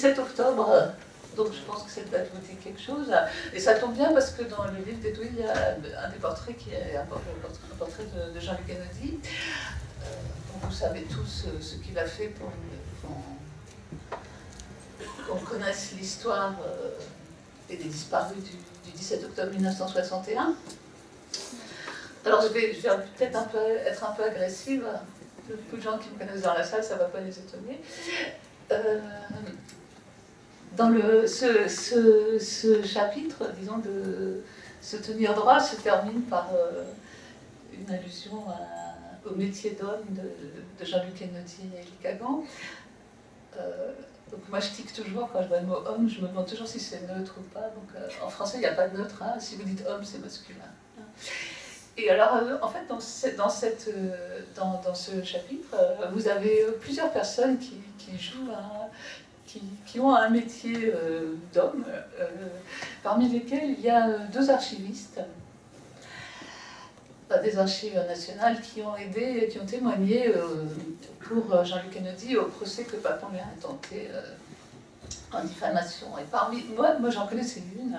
17 octobre, donc je pense que cette date vous dit quelque chose. Et ça tombe bien parce que dans le livre d'Edoui, il y a un des portraits qui est un portrait de Jean-Luc Kennedy. Donc vous savez tous ce qu'il a fait pour qu'on connaisse l'histoire et des disparus du 17 octobre 1961. Alors je vais peut-être être un peu agressive. Beaucoup de gens qui me connaissent dans la salle, ça ne va pas les étonner. Dans ce chapitre, disons, de se tenir droit, se termine par une allusion au métier d'homme de Jean-Luc Kennedy et Élie Kagan. Donc moi je tique toujours, quand je vois le mot homme, je me demande toujours si c'est neutre ou pas. Donc en français il n'y a pas de neutre, hein. Si vous dites homme c'est masculin. Et alors en fait dans ce chapitre, vous avez plusieurs personnes qui jouent, qui ont un métier d'homme, parmi lesquels il y a deux archivistes, des archives nationales qui ont aidé, qui ont témoigné pour Jean-Luc Kennedy au procès que Papon lui a intenté en diffamation. Et parmi moi j'en connaissais une,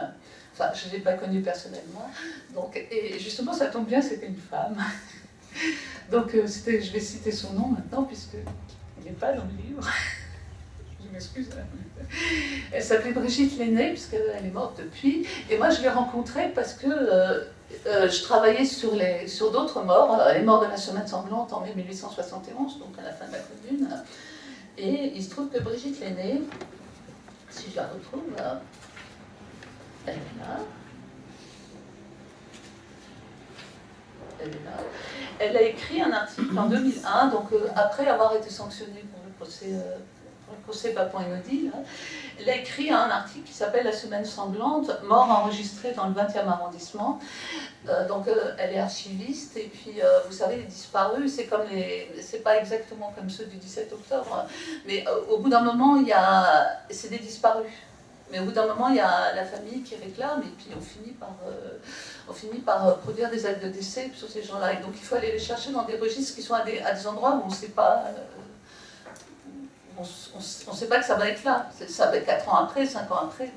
enfin je ne l'ai pas connue personnellement, donc, et justement ça tombe bien, c'était une femme. Donc je vais citer son nom maintenant puisqu'il n'est pas dans le livre. Je m'excuse. Elle s'appelait Brigitte Lenné, puisqu'elle est morte depuis. Et moi, je l'ai rencontrée parce que je travaillais sur d'autres morts, les morts de la semaine sanglante en mai 1871, donc à la fin de la Commune. Et il se trouve que Brigitte Lenné, si je la retrouve, elle est là. Elle a écrit un article en 2001, donc après avoir été sanctionnée pour le procès Papon et Nodi, elle a écrit un article qui s'appelle La semaine sanglante, mort enregistrée dans le 20e arrondissement. Donc elle est archiviste, et puis vous savez, les disparus, c'est pas exactement comme ceux du 17 octobre, mais au bout d'un moment, c'est des disparus. Mais au bout d'un moment, il y a la famille qui réclame, et puis on finit par produire des actes de décès sur ces gens-là. Et donc il faut aller les chercher dans des registres qui sont à des endroits où on ne sait pas. On ne sait pas que ça va être là. Ça va être 4 ans après, 5 ans après.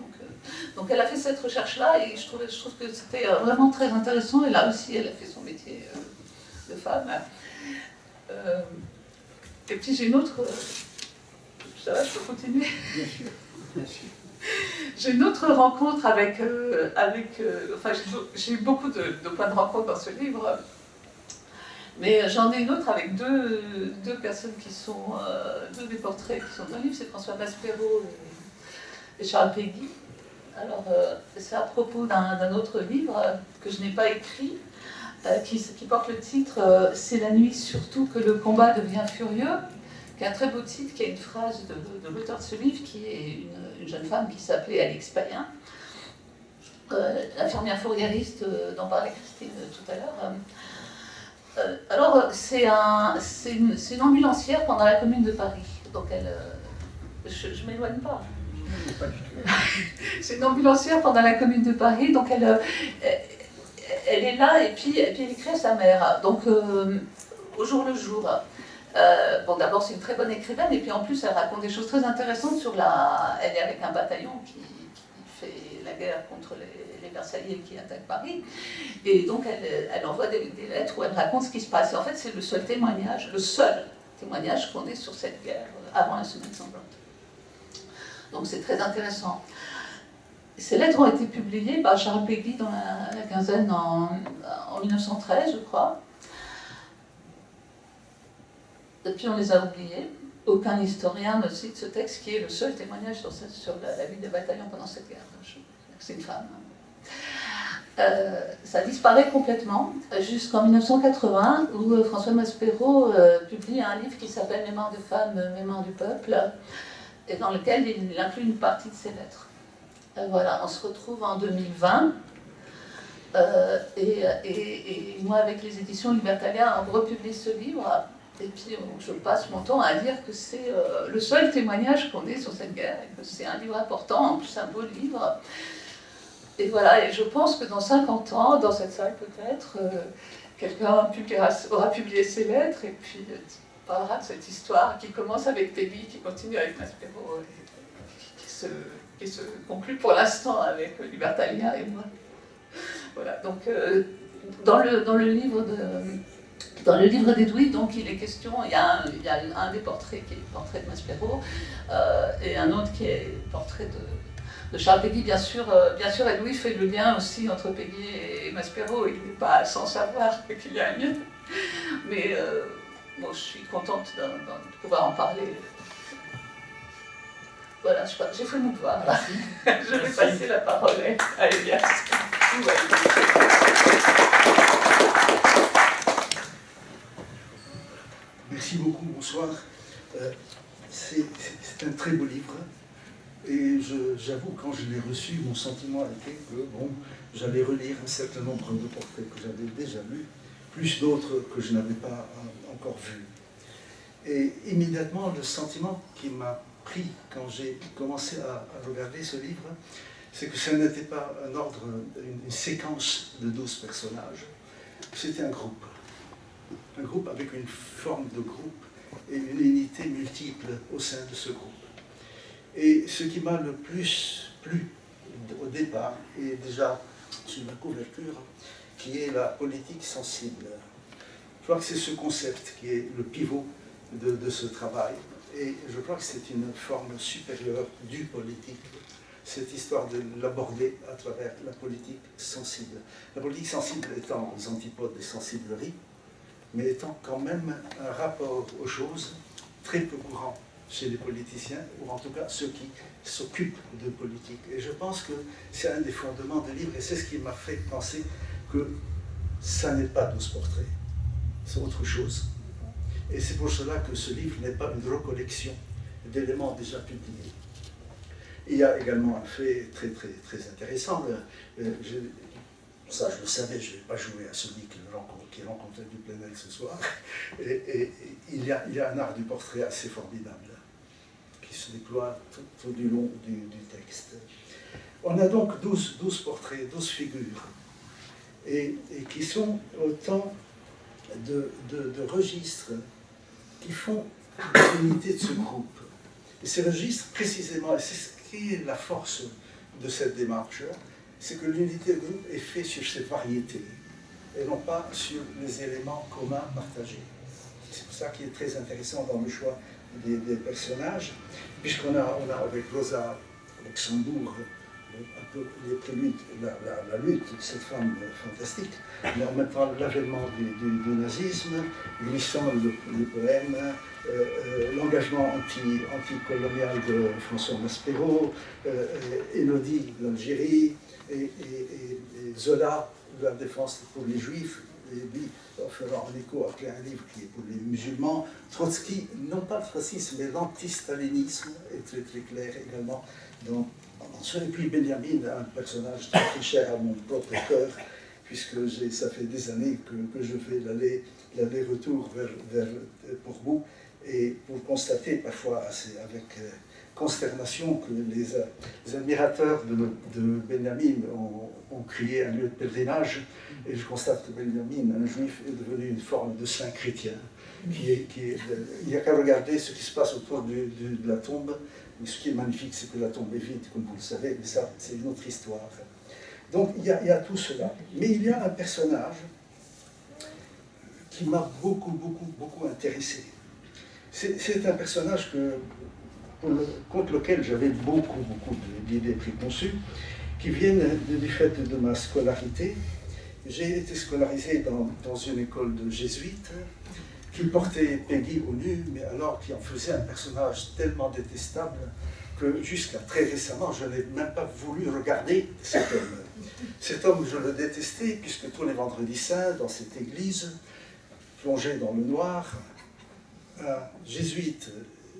Donc elle a fait cette recherche-là, et je trouve que c'était vraiment très intéressant. Et là aussi, elle a fait son métier de femme. Et puis j'ai une autre. Ça va, je peux continuer? Bien sûr, bien sûr. J'ai une autre rencontre avec enfin, j'ai eu beaucoup de points de rencontre dans ce livre, mais j'en ai une autre avec deux personnes qui sont, deux des portraits qui sont dans le livre, c'est François Maspero et Charles Péguy. Alors, c'est à propos d'un autre livre que je n'ai pas écrit, qui porte le titre « C'est la nuit surtout que le combat devient furieux », qui est un très beau titre, qui a une phrase de l'auteur de ce livre, qui est une jeune femme qui s'appelait Alix Payen, infirmière fourriériste dont parlait Christine tout à l'heure. Alors, c'est une ambulancière pendant la Commune de Paris. Donc, je m'éloigne pas. Pas du tout. C'est une ambulancière pendant la Commune de Paris, donc elle est là, et puis elle écrit à sa mère. Donc, au jour le jour. Bon, d'abord, c'est une très bonne écrivaine, et puis en plus, elle raconte des choses très intéressantes sur Elle est avec un bataillon qui fait la guerre contre les Versaillais qui attaquent Paris, et donc elle envoie des lettres où elle raconte ce qui se passe. Et en fait, c'est le seul témoignage qu'on ait sur cette guerre avant la semaine sanglante. Donc, c'est très intéressant. Ces lettres ont été publiées par Charles Péguy dans la quinzaine en 1913, je crois. Depuis, on les a oubliés. Aucun historien ne cite ce texte, qui est le seul témoignage sur la vie des bataillons pendant cette guerre. C'est une femme. Ça disparaît complètement jusqu'en 1980, où François Maspero publie un livre qui s'appelle Mémoire de femmes, Mémoire du peuple, et dans lequel il inclut une partie de ses lettres. Voilà, on se retrouve en 2020. Et moi, avec les éditions Libertalia, on republie ce livre. Et puis, je passe mon temps à dire que c'est le seul témoignage qu'on ait sur cette guerre, et que c'est un livre important, en plus un beau livre. Et voilà, et je pense que dans 50 ans, dans cette salle peut-être, quelqu'un aura publié ses lettres, et puis parlera de cette histoire qui commence avec Péguy, qui continue avec Maspero, qui se conclut pour l'instant avec Libertalia et moi. Voilà, donc dans le livre d'Edoui, donc il est question, il y a un des portraits qui est le portrait de Maspero, et un autre qui est le portrait de Charles Péguy. Bien sûr, Edoui fait le lien aussi entre Péguy et Maspero, il n'est pas sans savoir qu'il y a un lien. Mais bon, je suis contente de pouvoir en parler. Voilà, j'ai fait mon devoir. Je vais passer la parole à Elias. Ouais. Merci beaucoup, bonsoir. C'est un très beau livre. Et j'avoue, quand je l'ai reçu, mon sentiment a été que bon, j'allais relire un certain nombre de portraits que j'avais déjà lus, plus d'autres que je n'avais pas encore vus. Et immédiatement, le sentiment qui m'a pris quand j'ai commencé à regarder ce livre, c'est que ce n'était pas un ordre, une séquence de 12 personnages, c'était un groupe avec une forme de groupe et une unité multiple au sein de ce groupe. Et ce qui m'a le plus plu au départ, et déjà sur la couverture, qui est la politique sensible. Je crois que c'est ce concept qui est le pivot de ce travail. Et je crois que c'est une forme supérieure du politique, cette histoire de l'aborder à travers la politique sensible. La politique sensible étant aux antipodes des sensibleries, mais étant quand même un rapport aux choses très peu courant chez les politiciens, ou en tout cas ceux qui s'occupent de politique. Et je pense que c'est un des fondements du livre, et c'est ce qui m'a fait penser que ça n'est pas 12 portraits, c'est autre chose. Et c'est pour cela que ce livre n'est pas une recollection d'éléments déjà publiés. Il y a également un fait très, très, très intéressant. Ça, je le savais, je n'ai pas joué à celui qui rencontrait du Plenel ce soir. Et il y a un art du portrait assez formidable qui se déploie tout du long du texte. On a donc 12 portraits, 12 figures, et qui sont autant de registres qui font l'unité de ce groupe. Et ces registres, précisément, et c'est ce qui est la force de cette démarche, c'est que l'unité du groupe est faite sur cette variété, et non pas sur les éléments communs partagés. C'est pour ça qu'il est très intéressant dans le choix des personnages, puisqu'on a avec Rosa Luxembourg un peu les préludes, la lutte de cette femme fantastique, mais en même temps l'avènement du nazisme, glissant les poèmes, l'engagement anticolonial de François Maspero, Élodie d'Algérie, et Zola de la défense pour les juifs, et lui en faisant un écho après un livre qui est pour les musulmans. Trotsky, non pas le fascisme, mais l'anti-stalinisme est très très clair également dans et puis Benjamin, un personnage très cher à mon propre cœur, puisque ça fait des années que je fais l'aller-retour vers Portbou, et pour constater parfois avec consternation que les admirateurs de Benjamin ont créé un lieu de pèlerinage, et je constate que Benjamin, un juif, est devenu une forme de saint chrétien. Il n'y a qu'à regarder ce qui se passe autour de la tombe. Mais ce qui est magnifique, c'est que la tombe est vide, comme vous le savez, mais ça, c'est une autre histoire. Donc, il y a tout cela. Mais il y a un personnage qui m'a beaucoup intéressé. C'est un personnage contre lequel j'avais beaucoup d'idées préconçues, qui viennent du fait de ma scolarité. J'ai été scolarisé dans une école de jésuites, qui portait Péguy au nu, mais alors qui en faisait un personnage tellement détestable que jusqu'à très récemment, je n'ai même pas voulu regarder cet homme. Cet homme, je le détestais, puisque tous les vendredis saints, dans cette église, plongé dans le noir, un jésuite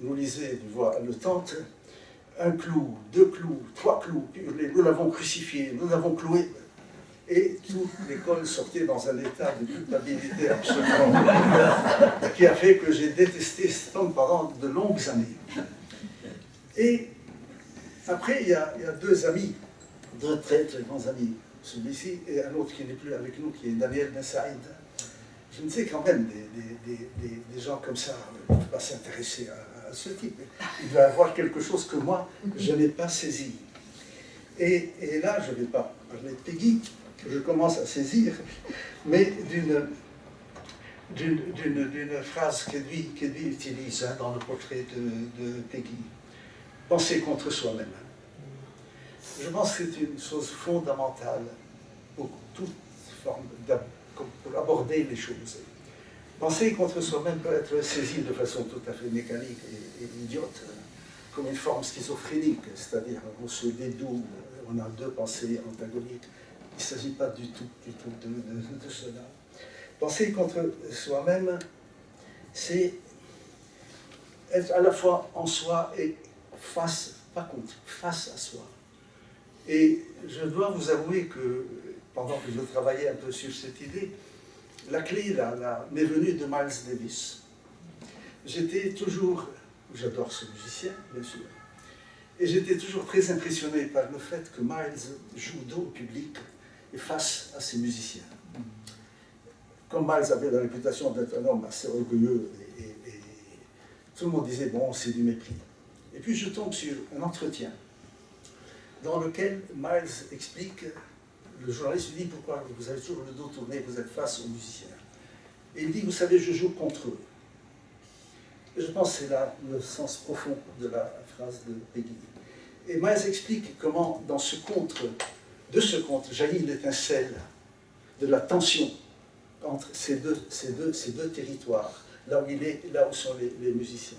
nous lisait d'une voix haletante, un clou, 2 clous, 3 clous, nous l'avons crucifié, nous l'avons cloué. Et toute l'école sortait dans un état de culpabilité absolument qui a fait que j'ai détesté cet homme pendant de longues années. Et après, il y a 2 amis, 2 très grands amis, celui-ci et un autre qui n'est plus avec nous, qui est Daniel Ben Saïd. Je me disais quand même, des gens comme ça ne peuvent pas s'intéresser à à ce type. Il doit avoir quelque chose que moi, je n'ai pas saisi. Et là, je ne vais pas parler de Peggy, que je commence à saisir, mais d'une phrase qu'Edwy utilise dans le portrait de Peggy. Penser contre soi-même. Je pense que c'est une chose fondamentale pour toute forme pour aborder les choses. Penser contre soi-même peut être saisi de façon tout à fait mécanique et idiote, comme une forme schizophrénique, c'est-à-dire on se dédouble, on a deux pensées antagoniques. Il ne s'agit pas du tout de cela. Penser contre soi-même, c'est être à la fois en soi et face, pas contre, face à soi. Et je dois vous avouer que pendant que je travaillais un peu sur cette idée, la clé m'est venue de Miles Davis. J'étais toujours, j'adore ce musicien, bien sûr, et j'étais toujours très impressionné par le fait que Miles joue dos au public et face à ses musiciens. Comme Miles avait la réputation d'être un homme assez orgueilleux, et tout le monde disait, bon, c'est du mépris. Et puis je tombe sur un entretien dans lequel Miles explique, le journaliste lui dit, pourquoi vous avez toujours le dos tourné, vous êtes face aux musiciens. Et il dit, vous savez, je joue contre eux. Et je pense que c'est là le sens profond de la phrase de Peggy. Et Miles explique comment, de ce contre, jaillit l'étincelle de la tension entre ces deux territoires, là où sont les musiciens.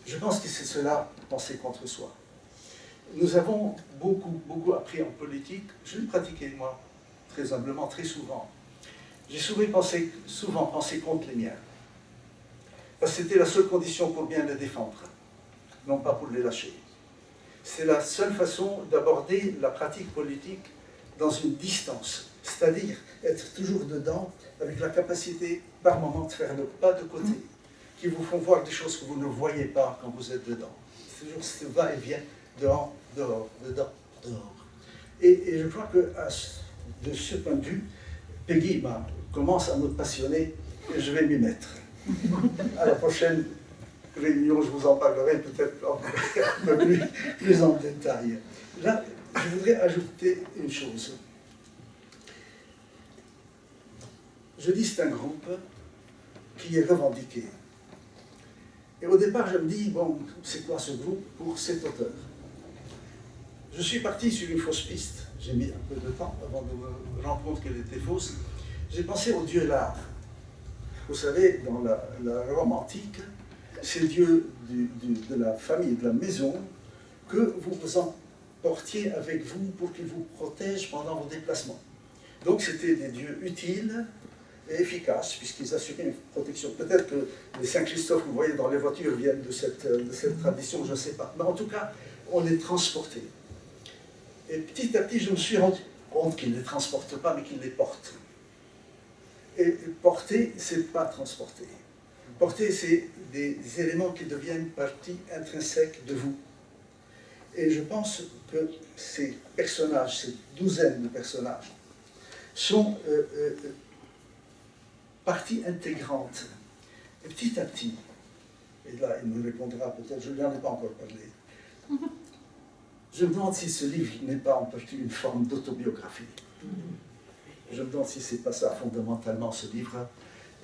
Je pense que c'est cela, penser contre soi. Nous avons beaucoup appris en politique. Je l'ai pratiqué, moi, très humblement, très souvent. J'ai souvent pensé contre les miens. Parce que c'était la seule condition pour bien les défendre, non pas pour les lâcher. C'est la seule façon d'aborder la pratique politique dans une distance, c'est-à-dire être toujours dedans, avec la capacité, par moment, de faire le pas de côté, qui vous font voir des choses que vous ne voyez pas quand vous êtes dedans. C'est toujours ce va-et-vient, dehors, dehors, dedans, dehors. Et je crois que de ce point de vue, Peggy commence à me passionner et je vais m'y mettre. À la prochaine réunion, je vous en parlerai peut-être un peu plus en détail. Là, je voudrais ajouter une chose. Je dis c'est un groupe qui est revendiqué. Et au départ, je me dis, bon, c'est quoi ce groupe pour cet auteur? Je suis parti sur une fausse piste. J'ai mis un peu de temps avant de me rendre compte qu'elle était fausse. J'ai pensé au dieu l'art. Vous savez, dans la Rome antique, c'est le dieu de la famille, de la maison, que vous vous emportiez avec vous pour qu'il vous protège pendant vos déplacements. Donc c'était des dieux utiles et efficaces, puisqu'ils assuraient une protection. Peut-être que les Saint-Christophe que vous voyez dans les voitures viennent de cette tradition, je ne sais pas. Mais en tout cas, on les transportait. Et petit à petit, je me suis rendu compte qu'ils ne les transportent pas, mais qu'ils les portent. Et porter, ce n'est pas transporter. Porter, c'est des éléments qui deviennent partie intrinsèque de vous. Et je pense que ces personnages, ces douzaines de personnages, sont partie intégrante. Et petit à petit, et là il me répondra peut-être, je ne lui en ai pas encore parlé, je me demande si ce livre n'est pas en partie une forme d'autobiographie. Je me demande si ce n'est pas ça fondamentalement ce livre.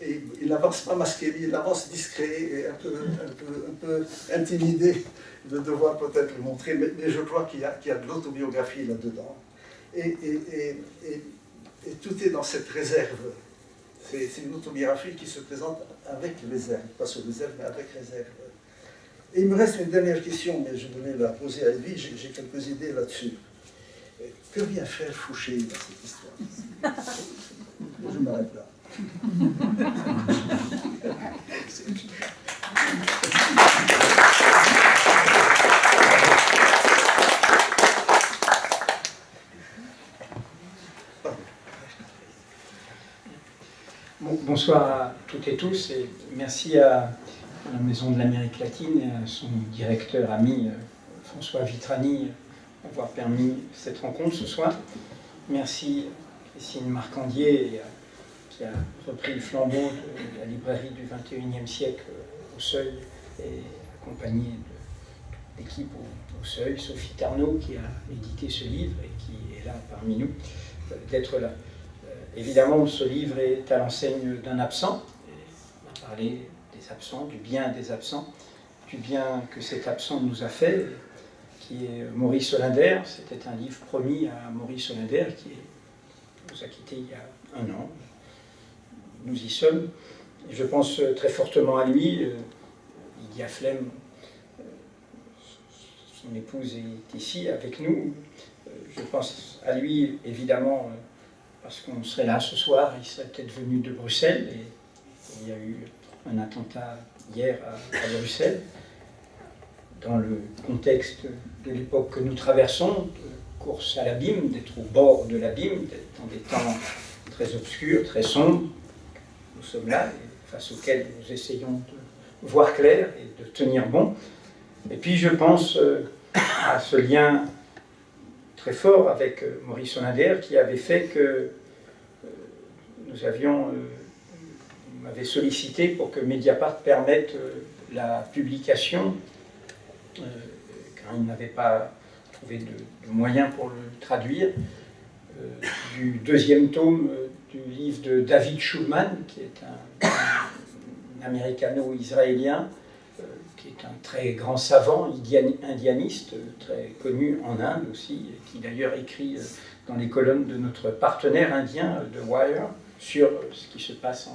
Et il n'avance pas masqué, il avance discret et un peu intimidé de devoir peut-être le montrer, mais je crois qu'il y a de l'autobiographie là-dedans. Et tout est dans cette réserve. C'est une autobiographie qui se présente avec réserve, pas sur réserve, mais avec réserve. Et il me reste une dernière question, mais je voulais la poser à Edwy, j'ai quelques idées là-dessus. Que vient faire Fouché dans cette histoire? Je m'arrête là. Bonsoir à toutes et tous et merci à la Maison de l'Amérique latine et à son directeur ami François Vitrani d'avoir permis cette rencontre ce soir. Merci à Christine Marcandier qui a repris le flambeau de la librairie du XXIe siècle au Seuil et accompagné de l'équipe au Seuil, Sophie Tarnot qui a édité ce livre et qui est là parmi nous, d'être là. Évidemment, ce livre est à l'enseigne d'un absent. On a parlé des absents, du bien des absents, du bien que cet absent nous a fait, qui est Maurice Hollander. C'était un livre promis à Maurice Hollander qui nous a quittés il y a 1 an. Nous y sommes. Je pense très fortement à lui. Lydia Flem, son épouse, est ici avec nous. Je pense à lui, évidemment, parce qu'on serait là ce soir. Il serait peut-être venu de Bruxelles. Et il y a eu un attentat hier à Bruxelles. Dans le contexte de l'époque que nous traversons, de course à l'abîme, d'être au bord de l'abîme, d'être dans des temps très obscurs, très sombres, nous sommes là, et face auxquels nous essayons de voir clair et de tenir bon. Et puis je pense à ce lien très fort avec Maurice Hollander qui avait fait que il m'avait sollicité pour que Mediapart permette la publication, car il n'avait pas trouvé de moyens pour le traduire, du 2e tome du livre de David Shulman, qui est un américano-israélien, qui est un très grand savant indianiste, très connu en Inde aussi, et qui d'ailleurs écrit dans les colonnes de notre partenaire indien, The Wire, sur ce qui se passe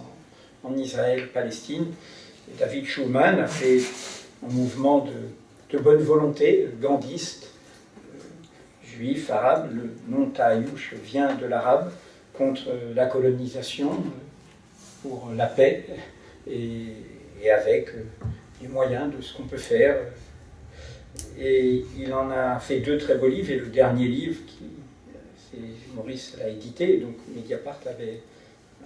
en Israël-Palestine. Et David Shulman a fait un mouvement de bonne volonté, gandhiste, juif, arabe. Le nom Taayush vient de l'arabe, contre la colonisation, pour la paix, et avec les moyens de ce qu'on peut faire. Et il en a fait 2 très beaux livres, et le dernier livre, Maurice l'a édité, donc Mediapart avait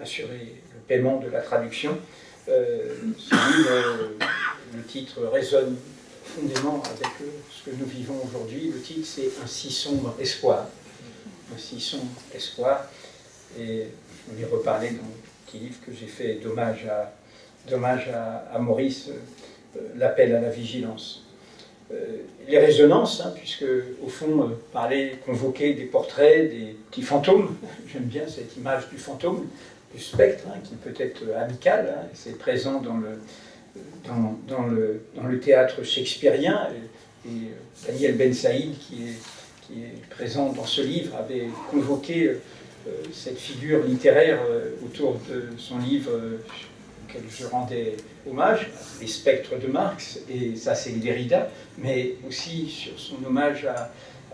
assuré le paiement de la traduction. Ce livre, le titre résonne profondément avec ce que nous vivons aujourd'hui. Le titre, c'est « Un si sombre espoir ». Un si sombre espoir. Et je vais reparler dans le petit livre que j'ai fait d'hommage à Maurice, l'appel à la vigilance. Les résonances, puisque au fond, convoquer des portraits, des petits fantômes, j'aime bien cette image du fantôme, du spectre, qui peut être amical, c'est présent dans le théâtre shakespearien, et Daniel Ben Saïd, qui est présent dans ce livre, avait convoqué cette figure littéraire autour de son livre auquel je rendais hommage, Les spectres de Marx, et ça c'est Derrida, mais aussi sur son hommage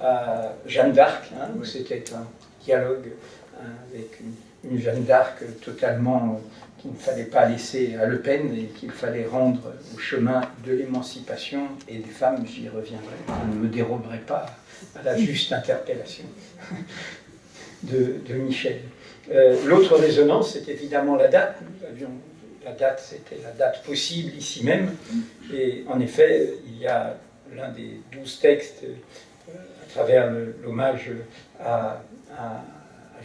à Jeanne d'Arc, où c'était un dialogue avec une Jeanne d'Arc totalement qu'il ne fallait pas laisser à Le Pen et qu'il fallait rendre au chemin de l'émancipation et des femmes. J'y reviendrai, je ne me déroberai pas à la juste interpellation de Michel. L'autre résonance, c'est évidemment la date. La date, c'était la date possible ici même. Et en effet, il y a l'un des 12 textes à travers l'hommage à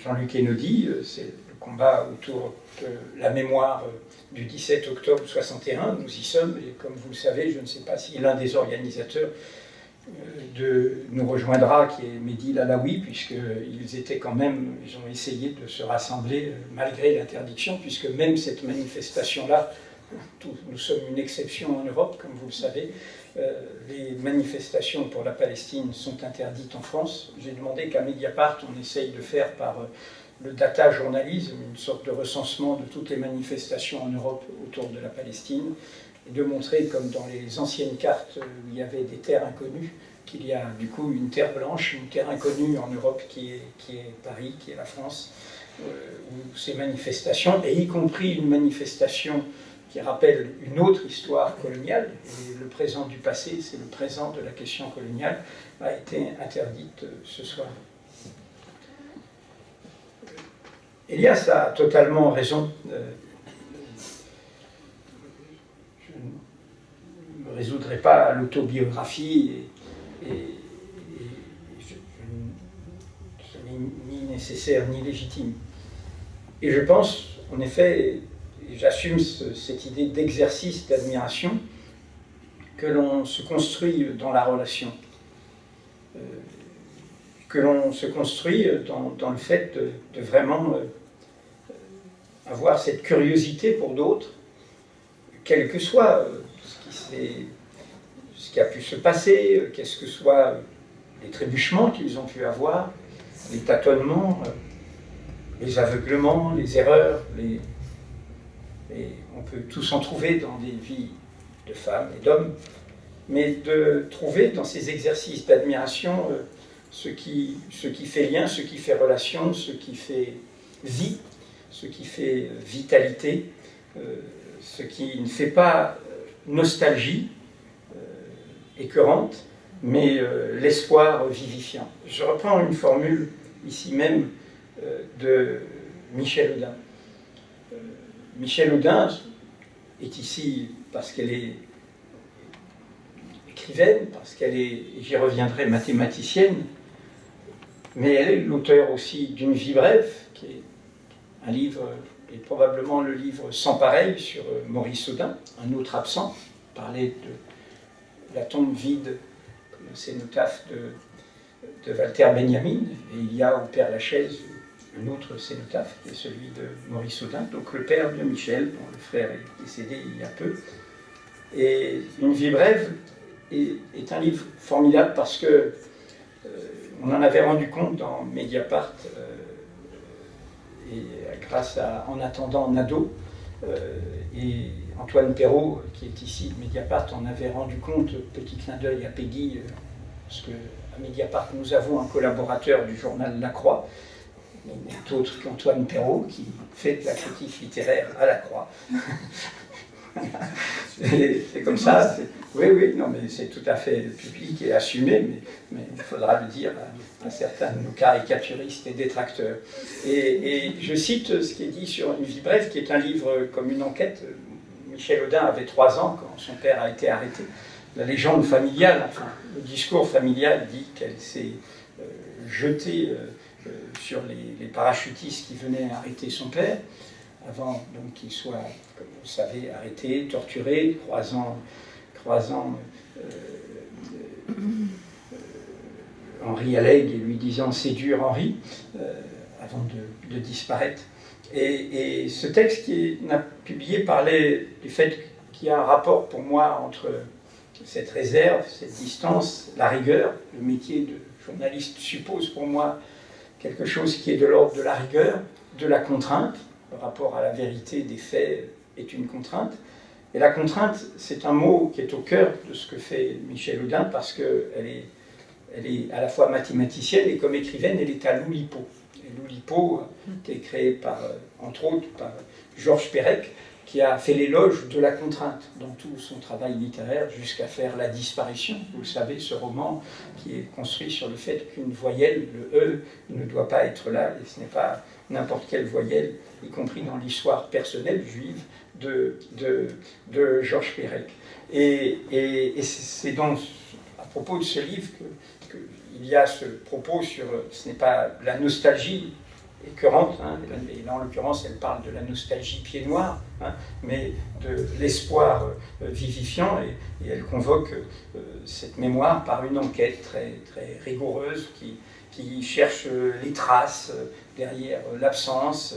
Jean-Luc Einaudi, c'est le combat autour de la mémoire du 17 octobre 61. Nous y sommes, et comme vous le savez, je ne sais pas si l'un des organisateurs nous rejoindra, qui est Mehdi Lalaoui, puisqu'ils étaient quand même, ils ont essayé de se rassembler malgré l'interdiction, puisque même cette manifestation-là, nous sommes une exception en Europe, comme vous le savez, les manifestations pour la Palestine sont interdites en France. J'ai demandé qu'à Mediapart, on essaye de faire par le data journalisme une sorte de recensement de toutes les manifestations en Europe autour de la Palestine, et de montrer, comme dans les anciennes cartes où il y avait des terres inconnues, qu'il y a du coup une terre blanche, une terre inconnue en Europe qui est Paris, qui est la France, où ces manifestations, et y compris une manifestation qui rappelle une autre histoire coloniale, et le présent du passé, c'est le présent de la question coloniale, a été interdite ce soir. Elias a totalement raison. Je ne me résoudrai pas à l'autobiographie, et ce n'est ni nécessaire ni légitime. Et je pense, en effet, et j'assume cette idée d'exercice d'admiration, que l'on se construit dans la relation, que l'on se construit dans le fait de vraiment avoir cette curiosité pour d'autres, quel que soit ce qui a pu se passer, qu'est-ce que soient les trébuchements qu'ils ont pu avoir, les tâtonnements, les aveuglements, les erreurs, on peut tous en trouver dans des vies de femmes et d'hommes, mais de trouver dans ces exercices d'admiration ce qui fait lien, ce qui fait relation, ce qui fait vie, ce qui fait vitalité, ce qui ne fait pas nostalgie écœurante, mais l'espoir vivifiant. Je reprends une formule ici même de Michel Audin. Michel Audin est ici parce qu'elle est écrivaine, parce qu'elle est, j'y reviendrai, mathématicienne, mais elle est l'auteur aussi d'une vie brève, qui est un livre, et probablement le livre sans pareil sur Maurice Audin, un autre absent, parlait de la tombe vide, le cénotaphe de Walter Benjamin, et il y a au Père Lachaise un autre cénotaphe, qui est celui de Maurice Audin, donc le père de Michel, dont le frère est décédé il y a peu. Et Une vie brève est un livre formidable parce que on en avait rendu compte dans Mediapart, et grâce à En attendant Nadeau, et Antoine Perrault, qui est ici de Mediapart, en avait rendu compte, petit clin d'œil à Peggy, parce qu'à Mediapart, nous avons un collaborateur du journal La Croix, n'est autre qu'Antoine Perrault, qui fait de la critique littéraire à La Croix. C'est comme ça. Oui, non, mais c'est tout à fait public et assumé, mais il faudra le dire à certains de nos caricaturistes et détracteurs. Et je cite ce qui est dit sur Une vie brève, qui est un livre comme une enquête. Michel Audin avait 3 ans quand son père a été arrêté. La légende familiale, enfin, le discours familial dit qu'elle s'est jetée sur les parachutistes qui venaient arrêter son père, avant donc qu'il soit, comme vous le savez, arrêté, torturé, croisant Henri Alleg et lui disant « c'est dur Henri », avant de disparaître. Et ce texte qui est publié parlait du fait qu'il y a un rapport pour moi entre cette réserve, cette distance, la rigueur. Le métier de journaliste suppose pour moi quelque chose qui est de l'ordre de la rigueur, de la contrainte. Le rapport à la vérité des faits est une contrainte. Et la contrainte, c'est un mot qui est au cœur de ce que fait Michel Audin, parce qu'elle est à la fois mathématicienne et comme écrivaine, elle est à l'Oulipo. Et l'Oulipo, qui est créé par, entre autres, par Georges Perec, qui a fait l'éloge de la contrainte dans tout son travail littéraire jusqu'à faire La disparition. Vous le savez, ce roman qui est construit sur le fait qu'une voyelle, le E, ne doit pas être là, et ce n'est pas n'importe quelle voyelle, y compris dans l'histoire personnelle juive de Georges Perec. Et c'est donc à propos de ce livre qu'il y a ce propos sur, ce n'est pas la nostalgie écœurante, hein, et là en l'occurrence elle parle de la nostalgie pied noir, hein, mais de l'espoir vivifiant, et elle convoque cette mémoire par une enquête très, très rigoureuse qui cherche les traces derrière l'absence,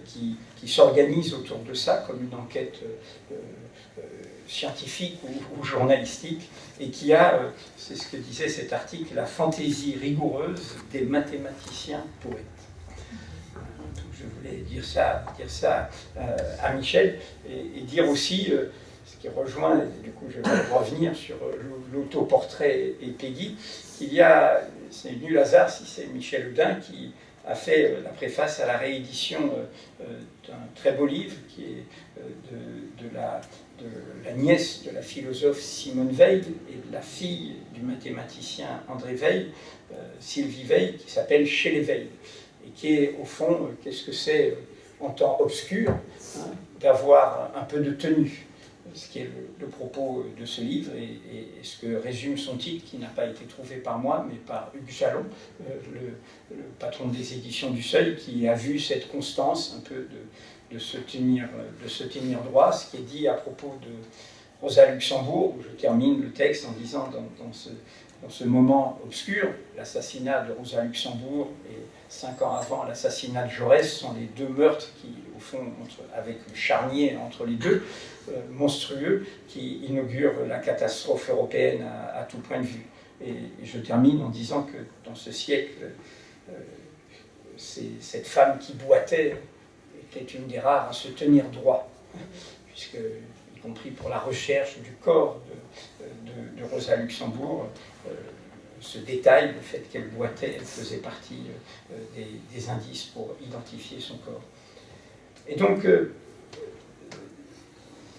qui s'organise autour de ça comme une enquête scientifique ou journalistique, et qui a, c'est ce que disait cet article, la fantaisie rigoureuse des mathématiciens poètes. Je voulais dire ça à Michel, et dire aussi, ce qui rejoint, et du coup je vais revenir sur l'autoportrait et Peggy, qu'il y a, c'est nul hasard si c'est Michel Audin qui a fait la préface à la réédition d'un très beau livre qui est de la nièce de la philosophe Simone Weil et de la fille du mathématicien André Weil, Sylvie Weil, qui s'appelle Chez les Weil, et qui est au fond, qu'est-ce que c'est en temps obscur, hein, d'avoir un peu de tenue, ce qui est le propos de ce livre et ce que résume son titre, qui n'a pas été trouvé par moi, mais par Hugues Jalon, le patron des éditions du Seuil, qui a vu cette constance un peu de se tenir droit, ce qui est dit à propos Rosa Luxembourg, où je termine le texte en disant dans ce moment obscur, l'assassinat de Rosa Luxembourg et 5 ans avant l'assassinat de Jaurès sont les deux meurtres qui, au fond, avec le charnier entre les deux, monstrueux, qui inaugurent la catastrophe européenne à tout point de vue. Et je termine en disant que dans ce siècle, cette femme qui boitait était une des rares à se tenir droit, puisque, y compris pour la recherche du corps de Rosa Luxembourg, ce détail, le fait qu'elle boitait, elle faisait partie des indices pour identifier son corps. Et donc,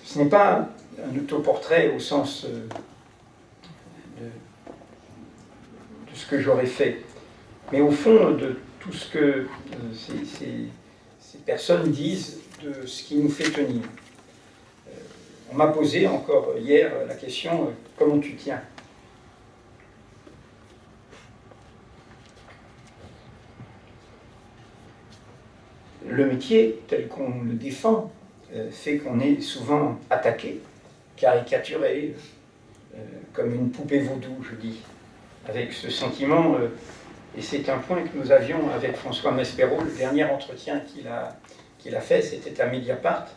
ce n'est pas un autoportrait au sens de ce que j'aurais fait, mais au fond de tout ce que ces personnes disent de ce qui nous fait tenir. On m'a posé encore hier la question « Comment tu tiens ?» Le métier, tel qu'on le défend, fait qu'on est souvent attaqué, caricaturé, comme une poupée vaudou, je dis, avec ce sentiment, et c'est un point que nous avions avec François Maspero, le dernier entretien qu'il a fait, c'était à Mediapart.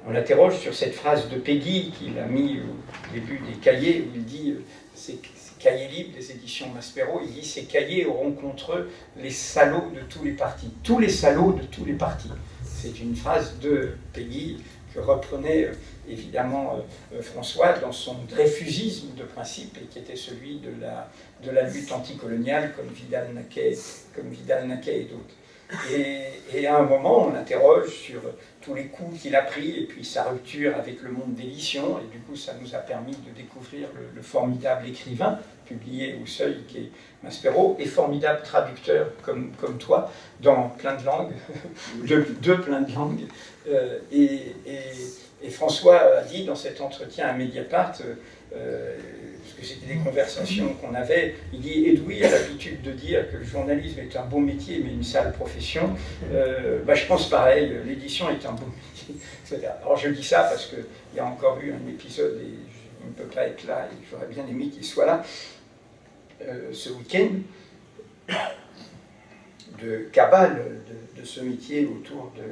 On l'interroge sur cette phrase de Peggy qu'il a mis au début des cahiers, où il dit c'est cahiers libres des éditions Maspero, il dit ces cahiers auront contre eux les salauds de tous les partis. Tous les salauds de tous les partis. C'est une phrase de Peggy que reprenait évidemment François dans son dreyfusisme de principe et qui était celui de la lutte anticoloniale comme Vidal-Naquet et d'autres. Et à un moment, on l'interroge sur tous les coups qu'il a pris et puis sa rupture avec le monde d'édition. Et du coup, ça nous a permis de découvrir le formidable écrivain publié au Seuil qui est Maspero et formidable traducteur comme toi dans plein de langues, de plein de langues. Et François a dit dans cet entretien à Mediapart, parce que c'était des conversations qu'on avait, il dit « Edoui a l'habitude de dire que le journalisme est un beau métier mais une sale profession. Je pense pareil, l'édition est un beau métier. » Alors je dis ça parce qu'il y a encore eu un épisode, et il ne peut pas être là, et j'aurais bien aimé qu'il soit là, ce week-end, de cabale de ce métier autour de...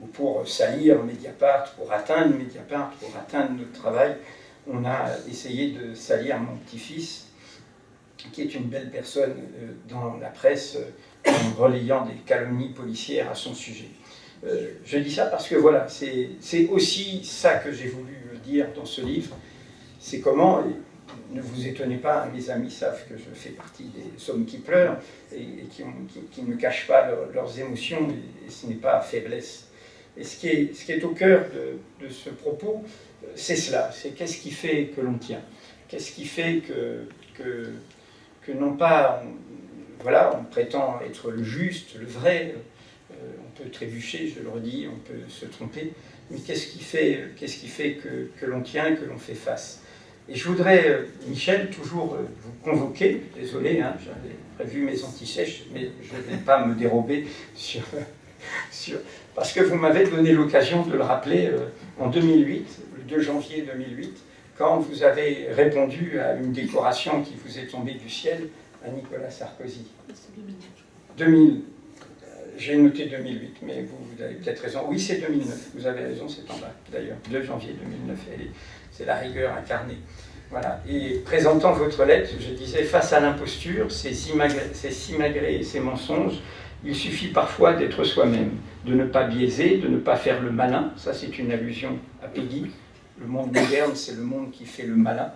ou pour salir Mediapart, pour atteindre Mediapart, pour atteindre notre travail, on a essayé de salir mon petit-fils, qui est une belle personne dans la presse, en relayant des calomnies policières à son sujet. Je dis ça parce que voilà, c'est aussi ça que j'ai voulu dire dans ce livre, c'est comment, et ne vous étonnez pas, mes amis savent que je fais partie des hommes qui pleurent et qui ne cachent pas leurs émotions, et ce n'est pas faiblesse. Et ce qui est au cœur de ce propos, c'est cela, c'est qu'est-ce qui fait que l'on tient, qu'est-ce qui fait que non pas, on prétend être le juste, le vrai, on peut trébucher, je le redis, on peut se tromper, mais qu'est-ce qui fait que l'on tient, que l'on fait face. Et je voudrais, Michel, toujours vous convoquer, désolé, j'avais prévu mes antisèches, mais je ne vais pas me dérober parce que vous m'avez donné l'occasion de le rappeler en 2008, le 2 janvier 2008, quand vous avez répondu à une décoration qui vous est tombée du ciel à Nicolas Sarkozy. C'est 2009. J'ai noté 2008, mais vous avez peut-être raison. Oui, c'est 2009, vous avez raison, c'est en bas, d'ailleurs, 2 janvier 2009, c'est la rigueur incarnée. Voilà. Et présentant votre lettre, je disais, face à l'imposture, ces simagrées et ces mensonges, il suffit parfois d'être soi-même, de ne pas biaiser, de ne pas faire le malin. Ça, c'est une allusion à Peggy. Le monde moderne, c'est le monde qui fait le malin.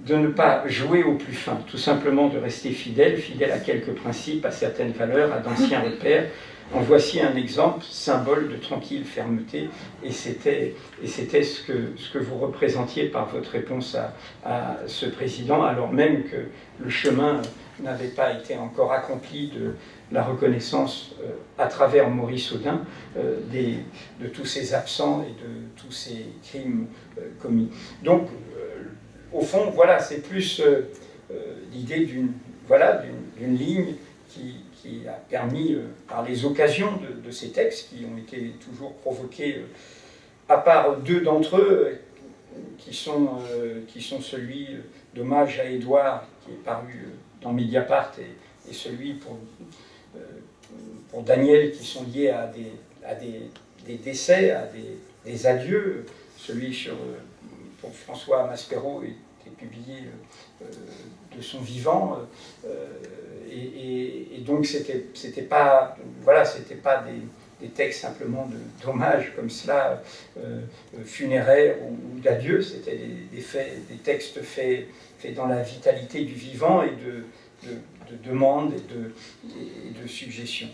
De ne pas jouer au plus fin, tout simplement de rester fidèle à quelques principes, à certaines valeurs, à d'anciens repères. En voici un exemple, symbole de tranquille fermeté, et c'était ce que vous représentiez par votre réponse à ce président, alors même que le chemin n'avait pas été encore accompli de la reconnaissance à travers Maurice Audin de tous ces absents et de tous ces crimes commis. Donc, au fond, voilà, c'est plus l'idée d'une ligne qui a permis, par les occasions de ces textes qui ont été toujours provoqués à part deux d'entre eux, qui sont celui d'Hommage à Édouard, qui est paru dans Mediapart, et celui pour Daniel, qui sont liés à des décès, à des adieux. Celui pour François Maspero était publié de son vivant, et donc c'était pas des textes simplement d'hommage comme cela, funéraires ou d'adieu. C'était des textes faits dans la vitalité du vivant et de demandes et de suggestions.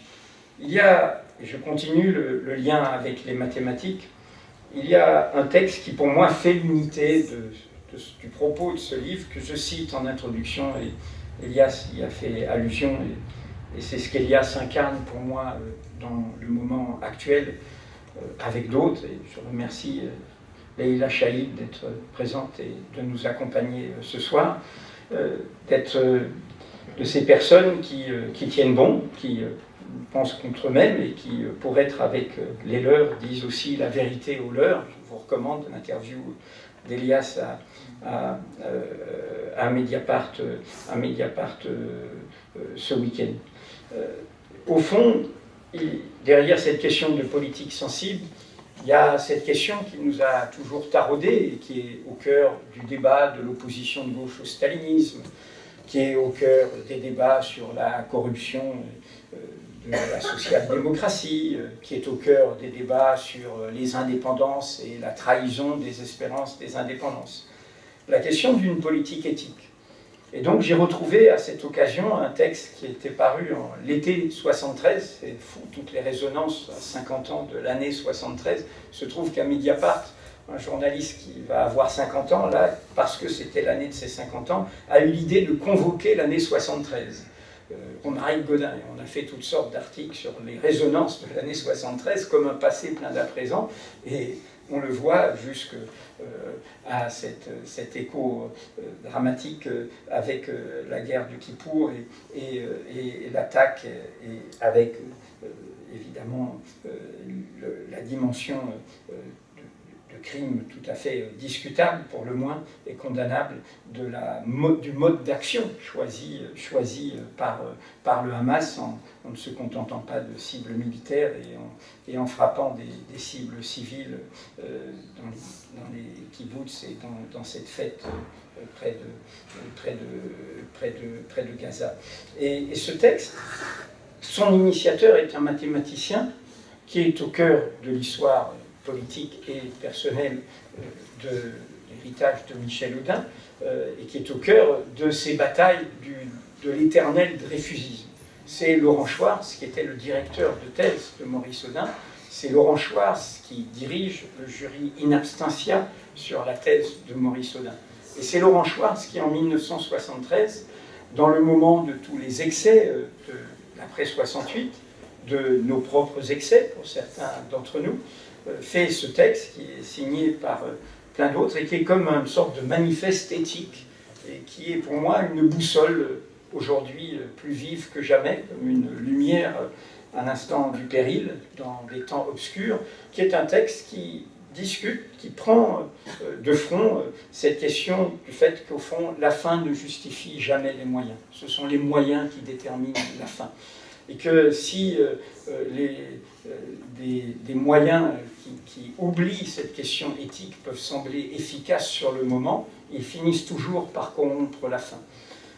Il y a, et je continue le lien avec les mathématiques, il y a un texte qui pour moi fait l'unité du propos de ce livre, que je cite en introduction, et Elias y a fait allusion, et c'est ce qu'Elias incarne pour moi dans le moment actuel, avec d'autres, et je remercie Leïla Chahid d'être présente et de nous accompagner ce soir, d'être de ces personnes qui tiennent bon, qui pensent contre eux-mêmes et qui, pour être avec les leurs, disent aussi la vérité aux leurs. Je vous recommande l'interview d'Elias à Mediapart, ce week-end. Au fond, derrière cette question de politique sensible, il y a cette question qui nous a toujours taraudé et qui est au cœur du débat de l'opposition de gauche au stalinisme, qui est au cœur des débats sur la corruption de la social-démocratie, qui est au cœur des débats sur les indépendances et la trahison des espérances des indépendances. La question d'une politique éthique. Et donc j'ai retrouvé à cette occasion un texte qui était paru en l'été 73, c'est fou, toutes les résonances à 50 ans de l'année 73. Il se trouve qu'à Mediapart, un journaliste qui va avoir 50 ans, là, parce que c'était l'année de ses 50 ans, a eu l'idée de convoquer l'année 73. Romaric Godin, et on a fait toutes sortes d'articles sur les résonances de l'année 73 comme un passé plein d'à présent, et on le voit jusqu'à cet écho dramatique avec la guerre du Kippour et l'attaque, et avec évidemment la dimension de crime tout à fait discutable, pour le moins, et condamnable, du mode d'action choisi par le Hamas, en ne se contentant pas de cibles militaires et en frappant des cibles civiles dans les kibbutz et dans cette fête près de Gaza. Et ce texte, son initiateur est un mathématicien qui est au cœur de l'histoire politique et personnelle de l'héritage de Michel Oudin, et qui est au cœur de ces batailles de l'éternel dreyfusisme. C'est Laurent Schwartz, qui était le directeur de thèse de Maurice Audin. C'est Laurent Schwartz qui dirige le jury in absentia sur la thèse de Maurice Audin. Et c'est Laurent Schwartz qui, en 1973, dans le moment de tous les excès de l'après 68, de nos propres excès pour certains d'entre nous, fait ce texte qui est signé par plein d'autres et qui est comme une sorte de manifeste éthique et qui est pour moi une boussole aujourd'hui plus vive que jamais, comme une lumière à l'instant du péril, dans des temps obscurs, qui est un texte qui discute, qui prend de front cette question du fait qu'au fond, la fin ne justifie jamais les moyens. Ce sont les moyens qui déterminent la fin. Et que si des moyens qui oublient cette question éthique peuvent sembler efficaces sur le moment, ils finissent toujours par corrompre la fin.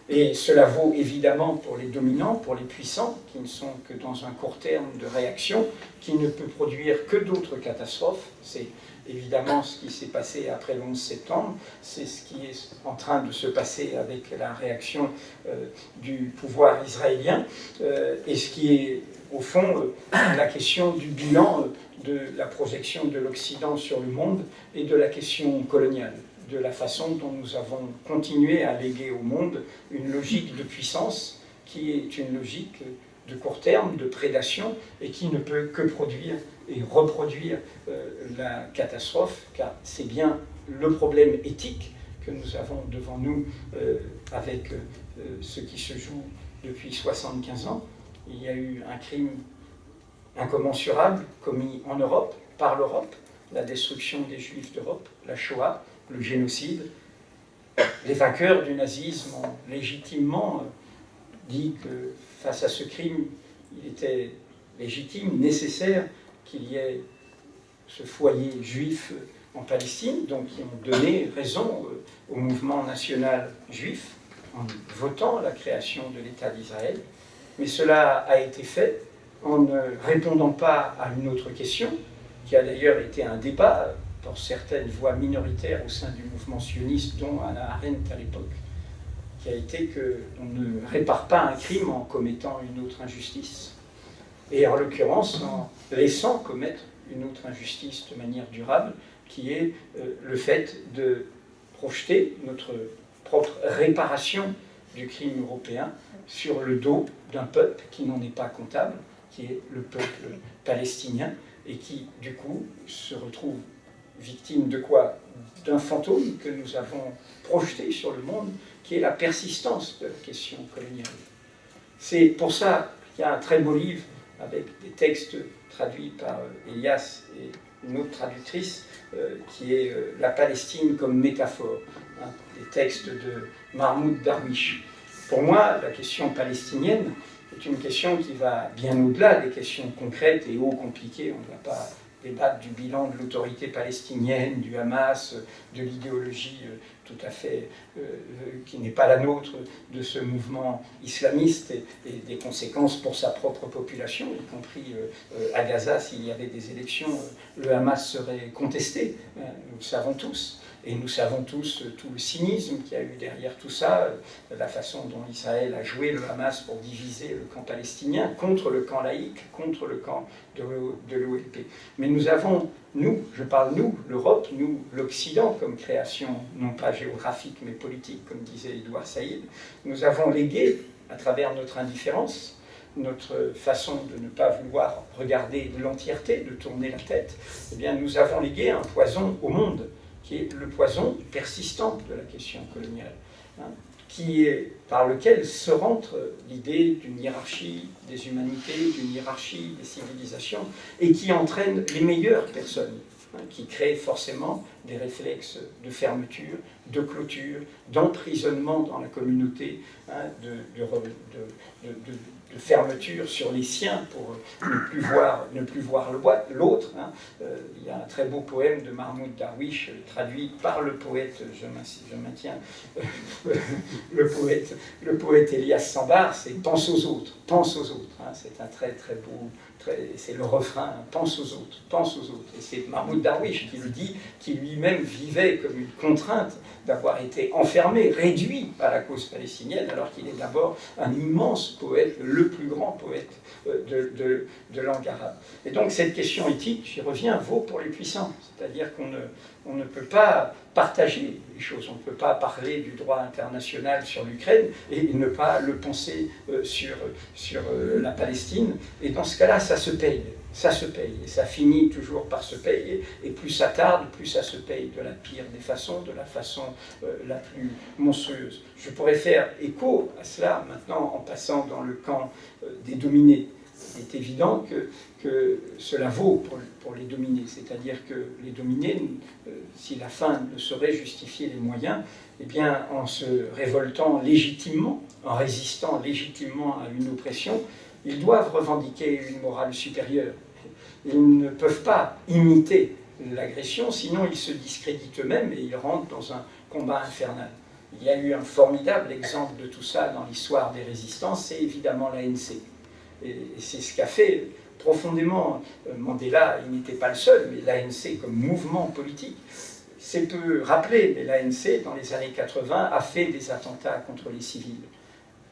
Et cela vaut évidemment pour les dominants, pour les puissants, qui ne sont que dans un court terme de réaction, qui ne peut produire que d'autres catastrophes. C'est évidemment ce qui s'est passé après le 11 septembre, c'est ce qui est en train de se passer avec la réaction du pouvoir israélien, et ce qui est au fond la question du bilan de la projection de l'Occident sur le monde et de la question coloniale, de la façon dont nous avons continué à léguer au monde une logique de puissance qui est une logique de court terme, de prédation, et qui ne peut que produire et reproduire la catastrophe, car c'est bien le problème éthique que nous avons devant nous avec ce qui se joue depuis 75 ans. Il y a eu un crime incommensurable commis en Europe, par l'Europe, la destruction des Juifs d'Europe, la Shoah, le génocide. Les vainqueurs du nazisme ont légitimement dit que face à ce crime, il était légitime, nécessaire qu'il y ait ce foyer juif en Palestine, donc qui ont donné raison au mouvement national juif en votant la création de l'État d'Israël. Mais cela a été fait en ne répondant pas à une autre question, qui a d'ailleurs été un débat pour certaines voix minoritaires au sein du mouvement sioniste, dont Hannah Arendt à l'époque, qui a été qu'on ne répare pas un crime en commettant une autre injustice, et en l'occurrence en laissant commettre une autre injustice de manière durable, qui est le fait de projeter notre propre réparation du crime européen sur le dos d'un peuple qui n'en est pas comptable, qui est le peuple palestinien, et qui, du coup, se retrouve victime de quoi? D'un fantôme que nous avons projeté sur le monde, qui est la persistance de la question coloniale. C'est pour ça qu'il y a un très beau livre avec des textes traduits par Elias et une autre traductrice, qui est La Palestine comme métaphore, hein, des textes de Mahmoud Darwish. Pour moi, la question palestinienne est une question qui va bien au-delà des questions concrètes et compliquées. On ne va pas débattre du bilan de l'autorité palestinienne, du Hamas, de l'idéologie tout à fait qui n'est pas la nôtre de ce mouvement islamiste et des conséquences pour sa propre population, y compris à Gaza, s'il y avait des élections, le Hamas serait contesté, nous le savons tous. Et nous savons tous tout le cynisme qu'il y a eu derrière tout ça, la façon dont Israël a joué le Hamas pour diviser le camp palestinien contre le camp laïque, contre le camp de l'OLP. Mais nous avons, nous, je parle nous, l'Europe, nous, l'Occident, comme création, non pas géographique mais politique, comme disait Édouard Saïd, nous avons légué, à travers notre indifférence, notre façon de ne pas vouloir regarder l'entièreté, de tourner la tête, eh bien, nous avons légué un poison au monde, qui est le poison persistant de la question coloniale, hein, par lequel se rentre l'idée d'une hiérarchie des humanités, d'une hiérarchie des civilisations, et qui entraîne les meilleures personnes, hein, qui crée forcément des réflexes de fermeture, de clôture, d'emprisonnement dans la communauté, hein, de fermeture sur les siens pour ne plus voir l'autre. Hein. Il y a un très beau poème de Mahmoud Darwish traduit par le poète, je maintiens, le poète Elias Sambar, c'est « Pense aux autres ». Hein. C'est un très très beau, c'est le refrain, « Pense aux autres, pense aux autres ». Et c'est Mahmoud Darwish qui le dit, qui lui-même vivait comme une contrainte d'avoir été enfermé, réduit à la cause palestinienne, alors qu'il est d'abord un immense poète, le plus grand poète de langue arabe. Et donc cette question éthique, j'y reviens, vaut pour les puissants. C'est-à-dire qu'on ne peut pas partager les choses, on ne peut pas parler du droit international sur l'Ukraine et ne pas le penser sur la Palestine. Et dans ce cas-là, ça se paye. Ça se paye, et ça finit toujours par se payer, et plus ça tarde, plus ça se paye de la pire des façons, de la façon la plus monstrueuse. Je pourrais faire écho à cela maintenant en passant dans le camp des dominés. Il est évident que cela vaut pour les dominés, c'est-à-dire que les dominés, si la fin ne saurait justifier les moyens, eh bien, en se révoltant légitimement, en résistant légitimement à une oppression, ils doivent revendiquer une morale supérieure. Ils ne peuvent pas imiter l'agression, sinon ils se discréditent eux-mêmes et ils rentrent dans un combat infernal. Il y a eu un formidable exemple de tout ça dans l'histoire des résistances, c'est évidemment l'ANC. Et c'est ce qu'a fait profondément Mandela. Il n'était pas le seul, mais l'ANC comme mouvement politique, c'est peu rappelé, mais l'ANC, dans les années 80, a fait des attentats contre les civils.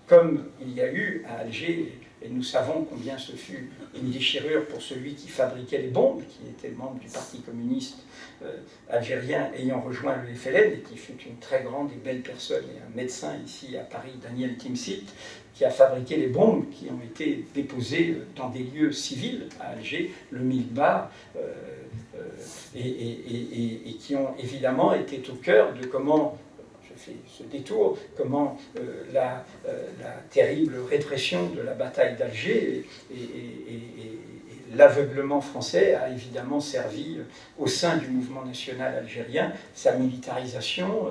Comme il y a eu à Alger, et nous savons combien ce fut une déchirure pour celui qui fabriquait les bombes, qui était membre du Parti communiste algérien ayant rejoint le FLN, et qui fut une très grande et belle personne, et un médecin ici à Paris, Daniel Timsit, qui a fabriqué les bombes qui ont été déposées dans des lieux civils à Alger, le Milbar, et qui ont évidemment été au cœur de comment... fait ce détour, comment la terrible répression de la bataille d'Alger et l'aveuglement français a évidemment servi au sein du mouvement national algérien, sa militarisation,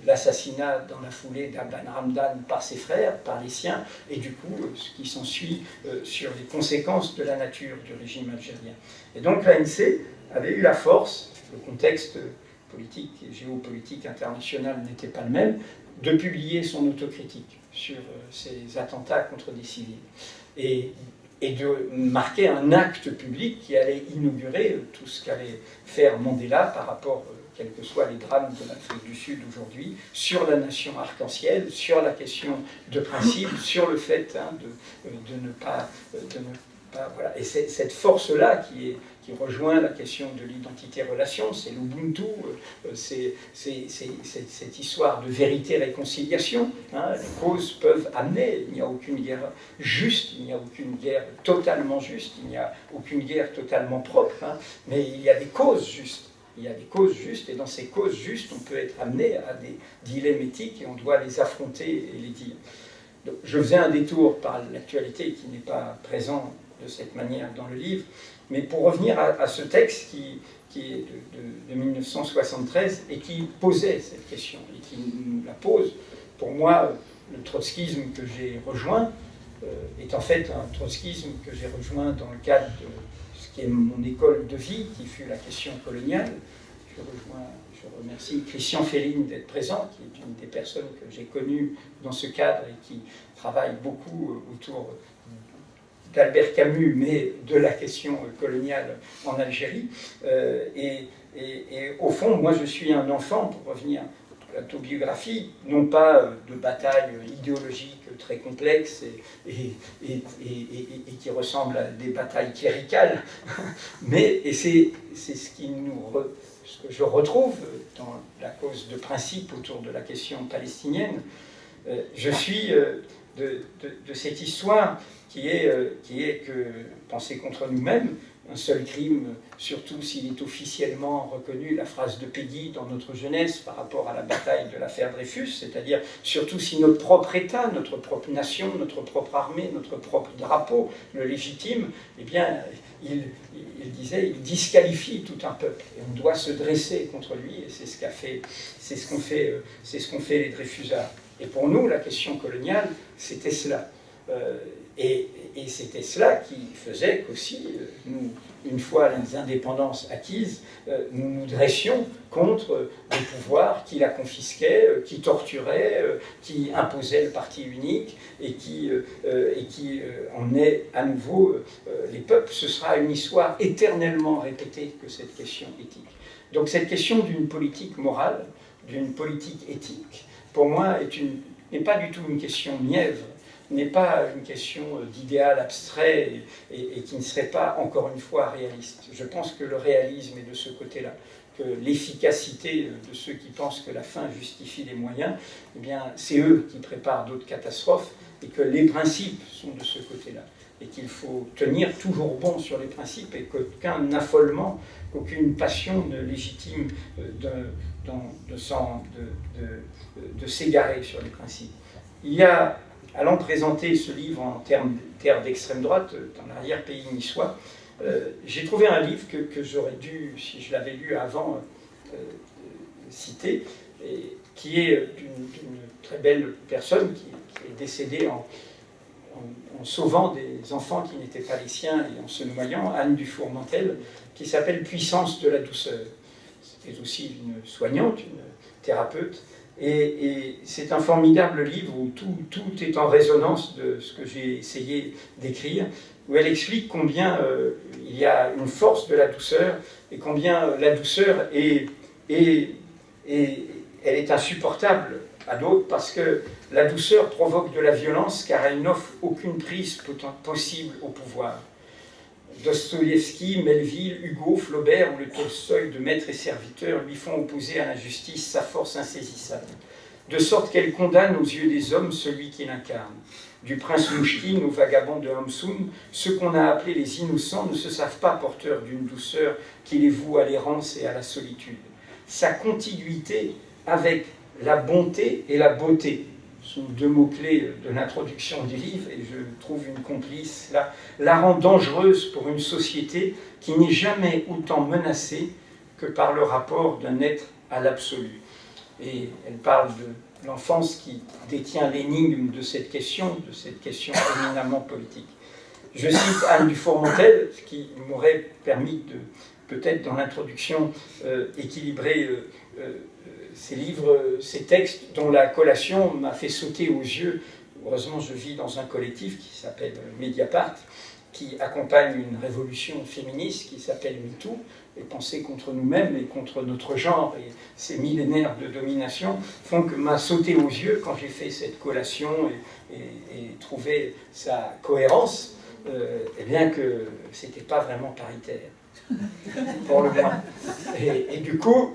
l'assassinat dans la foulée d'Abdel Ramdan par ses frères, par les siens, et du coup ce qui s'ensuit sur les conséquences de la nature du régime algérien. Et donc l'ANC avait eu la force, le contexte politique et géopolitique international n'était pas le même, de publier son autocritique sur ces attentats contre des civils. Et de marquer un acte public qui allait inaugurer tout ce qu'allait faire Mandela par rapport, quels que soient les drames de l'Afrique du Sud aujourd'hui, sur la nation arc-en-ciel, sur la question de principe, sur le fait de ne pas voilà. Et c'est cette force-là qui rejoint la question de l'identité-relation, c'est l'Ubuntu, c'est cette histoire de vérité-réconciliation. Les causes peuvent amener, il n'y a aucune guerre juste, il n'y a aucune guerre totalement juste, il n'y a aucune guerre totalement propre, mais il y a des causes justes. Il y a des causes justes, et dans ces causes justes, on peut être amené à des dilemmes éthiques, et on doit les affronter et les dire. Donc, je faisais un détour par l'actualité qui n'est pas présent de cette manière dans le livre, mais pour revenir à ce texte qui est de 1973 et qui posait cette question, et qui nous la pose. Pour moi, le trotskisme que j'ai rejoint est en fait un trotskisme que j'ai rejoint dans le cadre de ce qui est mon école de vie, qui fut la question coloniale. Je remercie Christian Féline d'être présent, qui est une des personnes que j'ai connues dans ce cadre et qui travaille beaucoup autour d'Albert Camus, mais de la question coloniale en Algérie. Et au fond, moi je suis un enfant, pour revenir à l'autobiographie, non pas de bataille idéologique très complexe et qui ressemble à des batailles cléricales, mais c'est ce que je retrouve dans la cause de principe autour de la question palestinienne. Je suis de cette histoire qui est que penser contre nous-mêmes, un seul crime, surtout s'il est officiellement reconnu, la phrase de Peggy dans notre jeunesse par rapport à la bataille de l'affaire Dreyfus, c'est-à-dire surtout si notre propre État, notre propre nation, notre propre armée, notre propre drapeau le légitime, eh bien, il disait, il disqualifie tout un peuple. Et on doit se dresser contre lui, et c'est ce qu'ont fait les Dreyfusards. Et pour nous, la question coloniale, c'était cela. Et c'était cela qui faisait qu'aussi, nous, une fois les indépendances acquises, nous nous dressions contre des pouvoirs qui la confisquaient, qui torturaient, qui imposaient le parti unique et qui emmenaient à nouveau les peuples. Ce sera une histoire éternellement répétée que cette question éthique. Donc cette question d'une politique morale, d'une politique éthique, pour moi, n'est pas du tout une question mièvre, n'est pas une question d'idéal abstrait et qui ne serait pas, encore une fois, réaliste. Je pense que le réalisme est de ce côté-là, que l'efficacité de ceux qui pensent que la fin justifie les moyens, eh bien, c'est eux qui préparent d'autres catastrophes, et que les principes sont de ce côté-là, et qu'il faut tenir toujours bon sur les principes, et qu'aucun affolement, qu'aucune passion ne légitime de s'égarer sur les principes. Il y a, allant présenter ce livre en terre d'extrême droite, dans l'arrière-pays niçois, j'ai trouvé un livre que j'aurais dû, si je l'avais lu avant, citer, et qui est d'une très belle personne qui est décédée en sauvant des enfants qui n'étaient pas les siens et en se noyant, Anne Dufour-Mantel, qui s'appelle « Puissance de la douceur ». C'est aussi une soignante, une thérapeute, et c'est un formidable livre où tout est en résonance de ce que j'ai essayé d'écrire, où elle explique combien il y a une force de la douceur, et combien la douceur elle est insupportable à d'autres, parce que la douceur provoque de la violence, car elle n'offre aucune prise possible au pouvoir. Dostoïevski, Melville, Hugo, Flaubert ou le Tolstoï de maître et serviteur lui font opposer à l'injustice sa force insaisissable, de sorte qu'elle condamne aux yeux des hommes celui qui l'incarne. Du prince Mouchkine au vagabond de Hamsoun, ceux qu'on a appelés les innocents ne se savent pas porteurs d'une douceur qui les voue à l'errance et à la solitude. Sa contiguïté avec la bonté et la beauté, sont deux mots-clés de l'introduction du livre, et je trouve une complice, la rend dangereuse pour une société qui n'est jamais autant menacée que par le rapport d'un être à l'absolu. Et elle parle de l'enfance qui détient l'énigme de cette question éminemment politique. Je cite Anne Dufour-Montel, qui m'aurait permis de, peut-être dans l'introduction, équilibrer ces livres, ces textes dont la collation m'a fait sauter aux yeux. Heureusement, je vis dans un collectif qui s'appelle Mediapart, qui accompagne une révolution féministe qui s'appelle MeToo, les pensées contre nous-mêmes et contre notre genre et ces millénaires de domination font que m'a sauté aux yeux quand j'ai fait cette collation et trouvé sa cohérence, eh bien que c'était pas vraiment paritaire, pour le moins. Et du coup,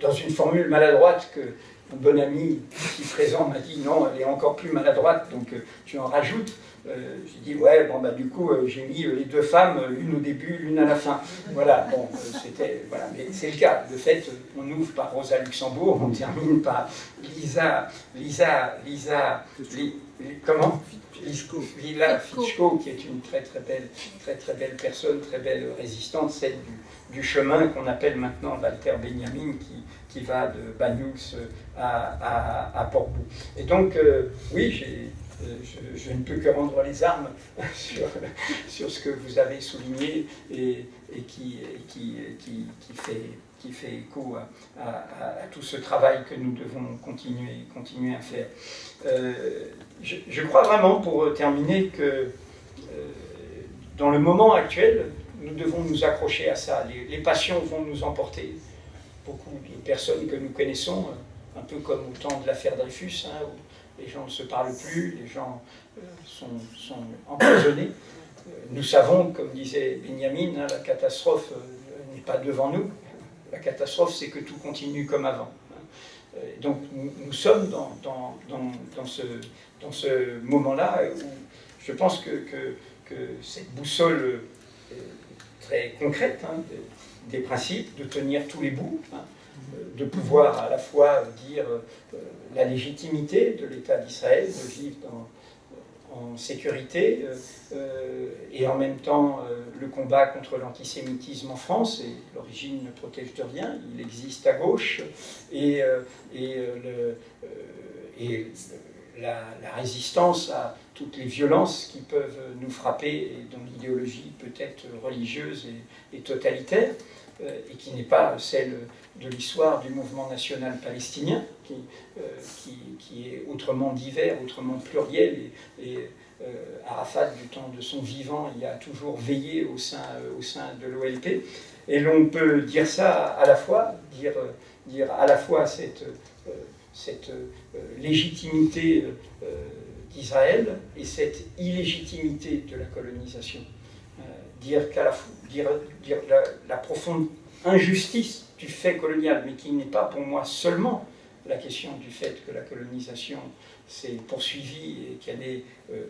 dans une formule maladroite que un bon ami qui présent m'a dit non, elle est encore plus maladroite, donc tu en rajoutes. J'ai dit ouais, bon bah du coup j'ai mis les deux femmes, l'une au début, l'une à la fin. Voilà, bon, voilà, mais c'est le cas. De fait, on ouvre par Rosa Luxembourg, on termine par Lila Fitchko, qui est une très belle personne, très belle résistante, celle du chemin qu'on appelle maintenant Walter Benjamin, qui va de Banyuls à Portbou. Et donc, oui, je ne peux que rendre les armes sur ce que vous avez souligné et qui fait écho à tout ce travail que nous devons continuer à faire. Je crois vraiment, pour terminer, que dans le moment actuel, nous devons nous accrocher à ça. Les passions vont nous emporter. Beaucoup de personnes que nous connaissons, un peu comme au temps de l'affaire Dreyfus, hein, où les gens ne se parlent plus, les gens sont emprisonnés. Nous savons, comme disait Benjamin, hein, la catastrophe n'est pas devant nous. La catastrophe, c'est que tout continue comme avant. Donc nous sommes dans ce moment-là où je pense que cette boussole très concrète, hein, des principes, de tenir tous les bouts, hein, de pouvoir à la fois dire la légitimité de l'État d'Israël, de vivre en sécurité, et en même temps le combat contre l'antisémitisme en France, et l'origine ne protège de rien, il existe à gauche, et la résistance à toutes les violences qui peuvent nous frapper et dont l'idéologie peut être religieuse et totalitaire, et qui n'est pas celle de l'histoire du mouvement national palestinien, qui est autrement divers, autrement pluriel, et Arafat, du temps de son vivant, il a toujours veillé au sein de l'OLP. Et l'on peut dire ça à la fois, dire à la fois cette légitimité d'Israël et cette illégitimité de la colonisation. Dire la profonde injustice du fait colonial, mais qui n'est pas pour moi seulement la question du fait que la colonisation s'est poursuivie et qu'elle est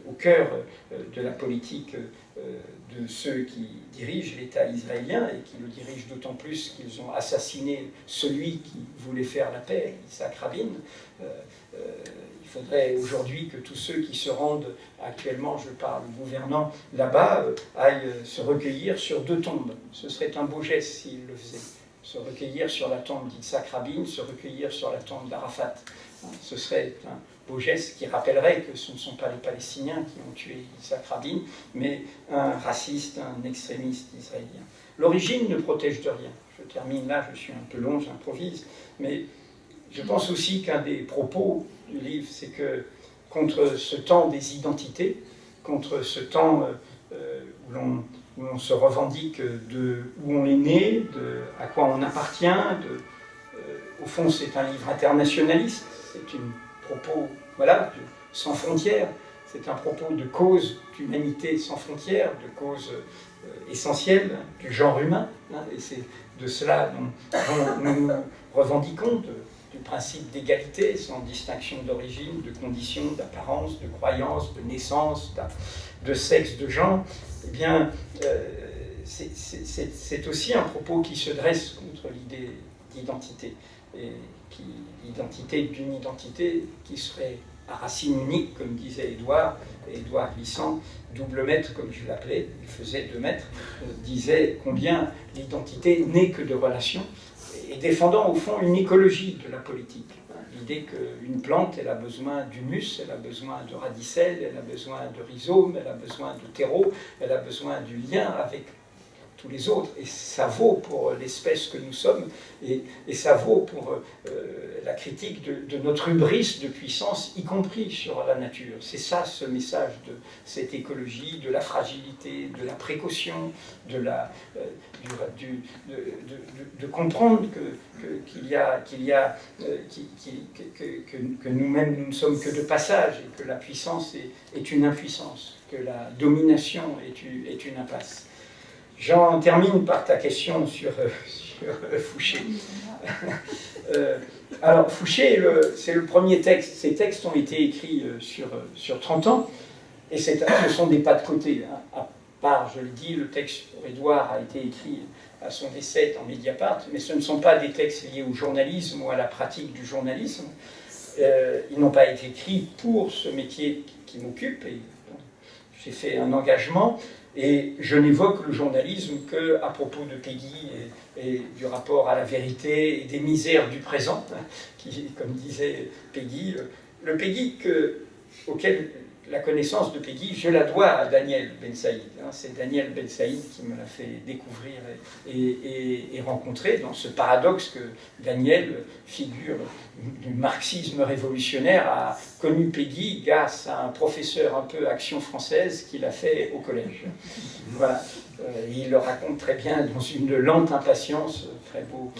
au cœur de la politique de ceux qui dirigent l'État israélien et qui le dirigent d'autant plus qu'ils ont assassiné celui qui voulait faire la paix, Yitzhak Rabin. Il faudrait aujourd'hui que tous ceux qui se rendent actuellement, je parle gouvernants, là-bas, aillent se recueillir sur 2 tombes. Ce serait un beau geste s'ils le faisaient. Se recueillir sur la tombe d'Yitzhak Rabin, se recueillir sur la tombe d'Arafat. Ce serait un beau geste qui rappellerait que ce ne sont pas les Palestiniens qui ont tué Yitzhak Rabin, mais un raciste, un extrémiste israélien. L'origine ne protège de rien. Je termine là, je suis un peu long, j'improvise, mais je pense aussi qu'un des propos du livre, c'est que contre ce temps des identités, contre ce temps où l'on se revendique de où on est né, à quoi on appartient, au fond c'est un livre internationaliste, c'est un propos sans frontières, c'est un propos de cause d'humanité sans frontières, de cause essentielle du genre humain, hein, et c'est de cela dont nous nous revendiquons, du principe d'égalité sans distinction d'origine, de condition, d'apparence, de croyance, de naissance, de sexe, de genre. Eh bien, c'est aussi un propos qui se dresse contre l'idée d'identité, et l'identité d'une identité qui serait à racine unique, comme disait Édouard Glissant, double maître, comme je l'appelais, il faisait 2 mètres, disait combien l'identité n'est que de relations, et défendant au fond une écologie de la politique. L'idée qu'une plante, elle a besoin d'humus, elle a besoin de radicelles, elle a besoin de rhizomes, elle a besoin de terreau, elle a besoin du lien avec tous les autres. Et ça vaut pour l'espèce que nous sommes, et ça vaut pour la critique de notre hubris de puissance, y compris sur la nature. C'est ça, ce message de cette écologie, de la fragilité, de la précaution, de comprendre que nous-mêmes, nous ne sommes que de passage, et que la puissance est une impuissance, que la domination est une impasse. J'en termine par ta question sur Fouché. Alors, Fouché, c'est le premier texte. Ces textes ont été écrits sur 30 ans, et ce sont des pas de côté. Hein. À part, je le dis, le texte pour Édouard a été écrit à son décès en Mediapart, mais ce ne sont pas des textes liés au journalisme ou à la pratique du journalisme. Ils n'ont pas été écrits pour ce métier qui m'occupe, et j'ai fait un engagement. Et je n'évoque le journalisme qu'à propos de Péguy et du rapport à la vérité et des misères du présent, qui, comme disait Péguy, le Péguy auquel la connaissance de Péguy, je la dois à Daniel Ben Saïd. C'est Daniel Ben Saïd qui me l'a fait découvrir et rencontrer dans ce paradoxe que Daniel, figure du marxisme révolutionnaire, a connu Péguy grâce à un professeur un peu action française qu'il a fait au collège. Voilà. Il le raconte très bien dans une lente impatience, très beau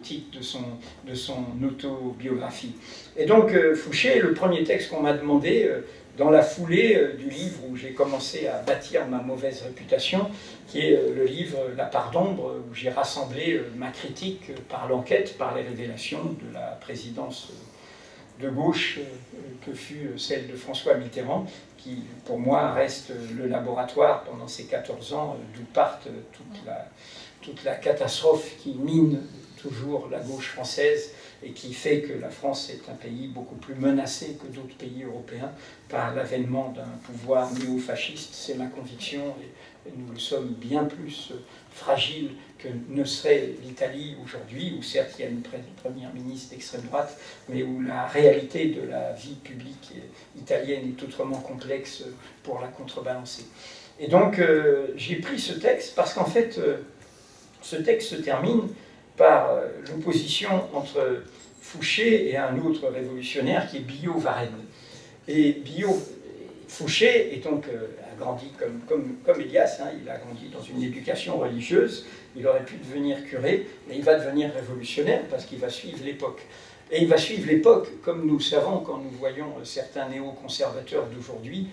titre de son autobiographie. Et donc Fouché, le premier texte qu'on m'a demandé, dans la foulée du livre où j'ai commencé à bâtir ma mauvaise réputation, qui est le livre La part d'ombre, où j'ai rassemblé ma critique par l'enquête, par les révélations de la présidence de gauche que fut celle de François Mitterrand, qui pour moi reste le laboratoire pendant ces 14 ans d'où partent toute la catastrophe qui mine toujours la gauche française et qui fait que la France est un pays beaucoup plus menacé que d'autres pays européens par l'avènement d'un pouvoir néo-fasciste. C'est ma conviction, et nous le sommes bien plus fragiles que ne serait l'Italie aujourd'hui, où certes il y a une première ministre d'extrême droite, mais où la réalité de la vie publique italienne est autrement complexe pour la contrebalancer. Et donc j'ai pris ce texte parce qu'en fait ce texte se termine par l'opposition entre Fouché et un autre révolutionnaire qui est Billaud-Varenne. Et Fouché est donc a grandi comme Elias, hein, il a grandi dans une éducation religieuse, il aurait pu devenir curé, mais il va devenir révolutionnaire parce qu'il va suivre l'époque. Et il va suivre l'époque, comme nous le savons quand nous voyons certains néoconservateurs d'aujourd'hui.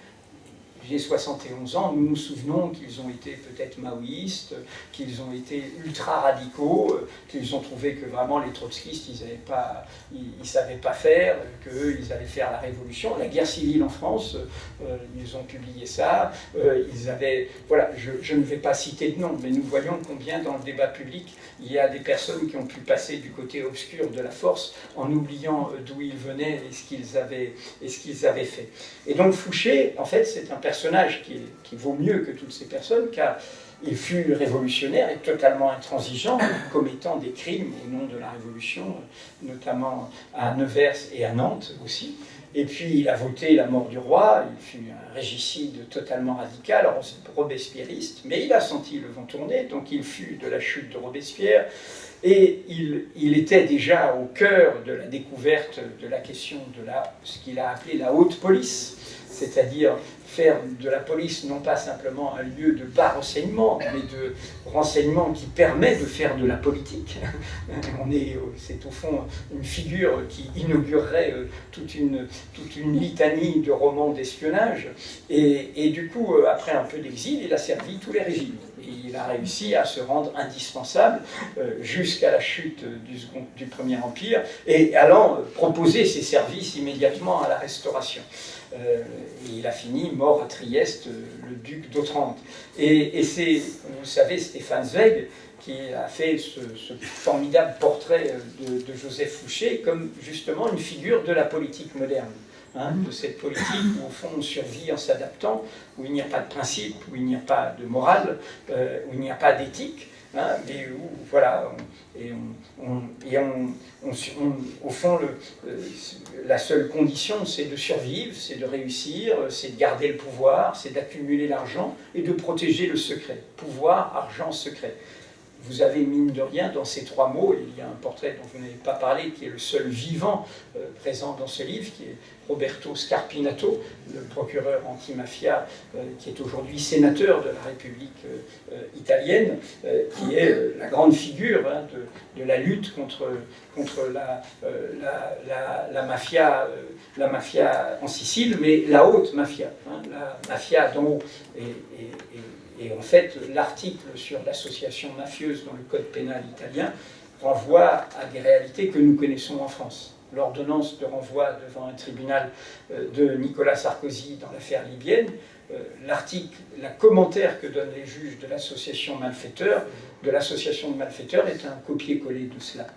J'ai 71 ans, nous nous souvenons qu'ils ont été peut-être maoïstes, qu'ils ont été ultra-radicaux, qu'ils ont trouvé que vraiment les trotskistes, ils savaient pas faire, qu'eux, ils allaient faire la révolution. La guerre civile en France, ils ont publié ça, voilà, je ne vais pas citer de nom, mais nous voyons combien dans le débat public, il y a des personnes qui ont pu passer du côté obscur de la force en oubliant d'où ils venaient et ce qu'ils avaient fait. Et donc Fouché, en fait, c'est un personnage qui vaut mieux que toutes ces personnes, car il fut révolutionnaire et totalement intransigeant, commettant des crimes au nom de la Révolution, notamment à Nevers et à Nantes aussi. Et puis il a voté la mort du roi, il fut un régicide totalement radical, robespierriste, mais il a senti le vent tourner, donc il fut de la chute de Robespierre, et il était déjà au cœur de la découverte de la question de ce qu'il a appelé la haute police, c'est-à-dire faire de la police non pas simplement un lieu de bas renseignement, mais de renseignement qui permet de faire de la politique. C'est au fond une figure qui inaugurerait toute une litanie de romans d'espionnage. Et du coup, après un peu d'exil, il a servi tous les régimes. Et il a réussi à se rendre indispensable jusqu'à la chute du Premier Empire, et allant proposer ses services immédiatement à la Restauration. Et il a fini mort à Trieste, le duc d'Otrante. Et c'est, vous savez, Stéphane Zweig qui a fait ce formidable portrait de Joseph Fouché comme justement une figure de la politique moderne. Hein, de cette politique où au fond on survit en s'adaptant, où il n'y a pas de principe, où il n'y a pas de morale, où il n'y a pas d'éthique, hein, mais où voilà, au fond la seule condition c'est de survivre, c'est de réussir, c'est de garder le pouvoir, c'est d'accumuler l'argent et de protéger le secret. Pouvoir, argent, secret. Vous avez, mine de rien, dans ces trois mots, il y a un portrait dont vous n'avez pas parlé, qui est le seul vivant présent dans ce livre, qui est Roberto Scarpinato, le procureur antimafia, qui est aujourd'hui sénateur de la République italienne, qui est la grande figure hein, de la lutte contre la mafia en Sicile, mais la haute mafia, hein, la mafia d'en haut. Et en fait, l'article sur l'association mafieuse dans le code pénal italien renvoie à des réalités que nous connaissons en France. L'ordonnance de renvoi devant un tribunal de Nicolas Sarkozy dans l'affaire libyenne, l'article, le commentaire que donnent les juges de l'association de malfaiteurs est un copier-coller de cela.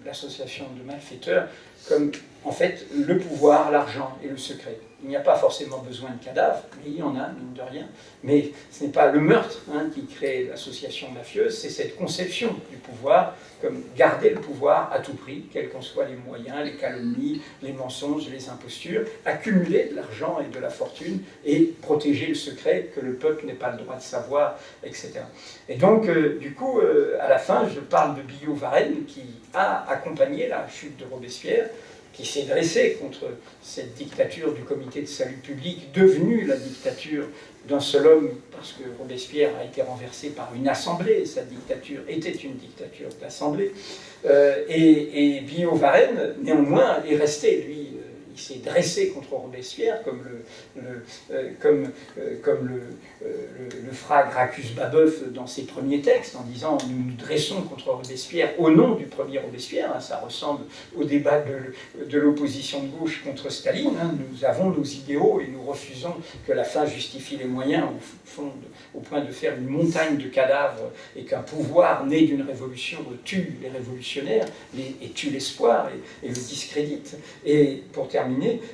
L'association de malfaiteurs comme en fait le pouvoir, l'argent et le secret. Il n'y a pas forcément besoin de cadavres, mais il y en a, mine de rien. Mais ce n'est pas le meurtre hein, qui crée l'association mafieuse, c'est cette conception du pouvoir comme garder le pouvoir à tout prix, quels qu'en soient les moyens, les calomnies, les mensonges, les impostures, accumuler de l'argent et de la fortune et protéger le secret que le peuple n'ait pas le droit de savoir, etc. Et donc, du coup, à la fin, je parle de Billaud-Varenne qui a accompagné la chute de Robespierre, qui s'est dressé contre cette dictature du comité de salut public, devenue la dictature d'un seul homme, parce que Robespierre a été renversé par une assemblée, sa dictature était une dictature d'assemblée, et Billaud-Varenne, néanmoins, est resté, lui, il s'est dressé contre Robespierre, comme le fera Gracchus Babeuf dans ses premiers textes, en disant « nous nous dressons contre Robespierre au nom du premier Robespierre hein, », ça ressemble au débat de l'opposition de gauche contre Staline, hein, nous avons nos idéaux et nous refusons que la fin justifie les moyens, au point de faire une montagne de cadavres, et qu'un pouvoir né d'une révolution tue les révolutionnaires, et tue l'espoir, et le discrédite. Et pour terminer,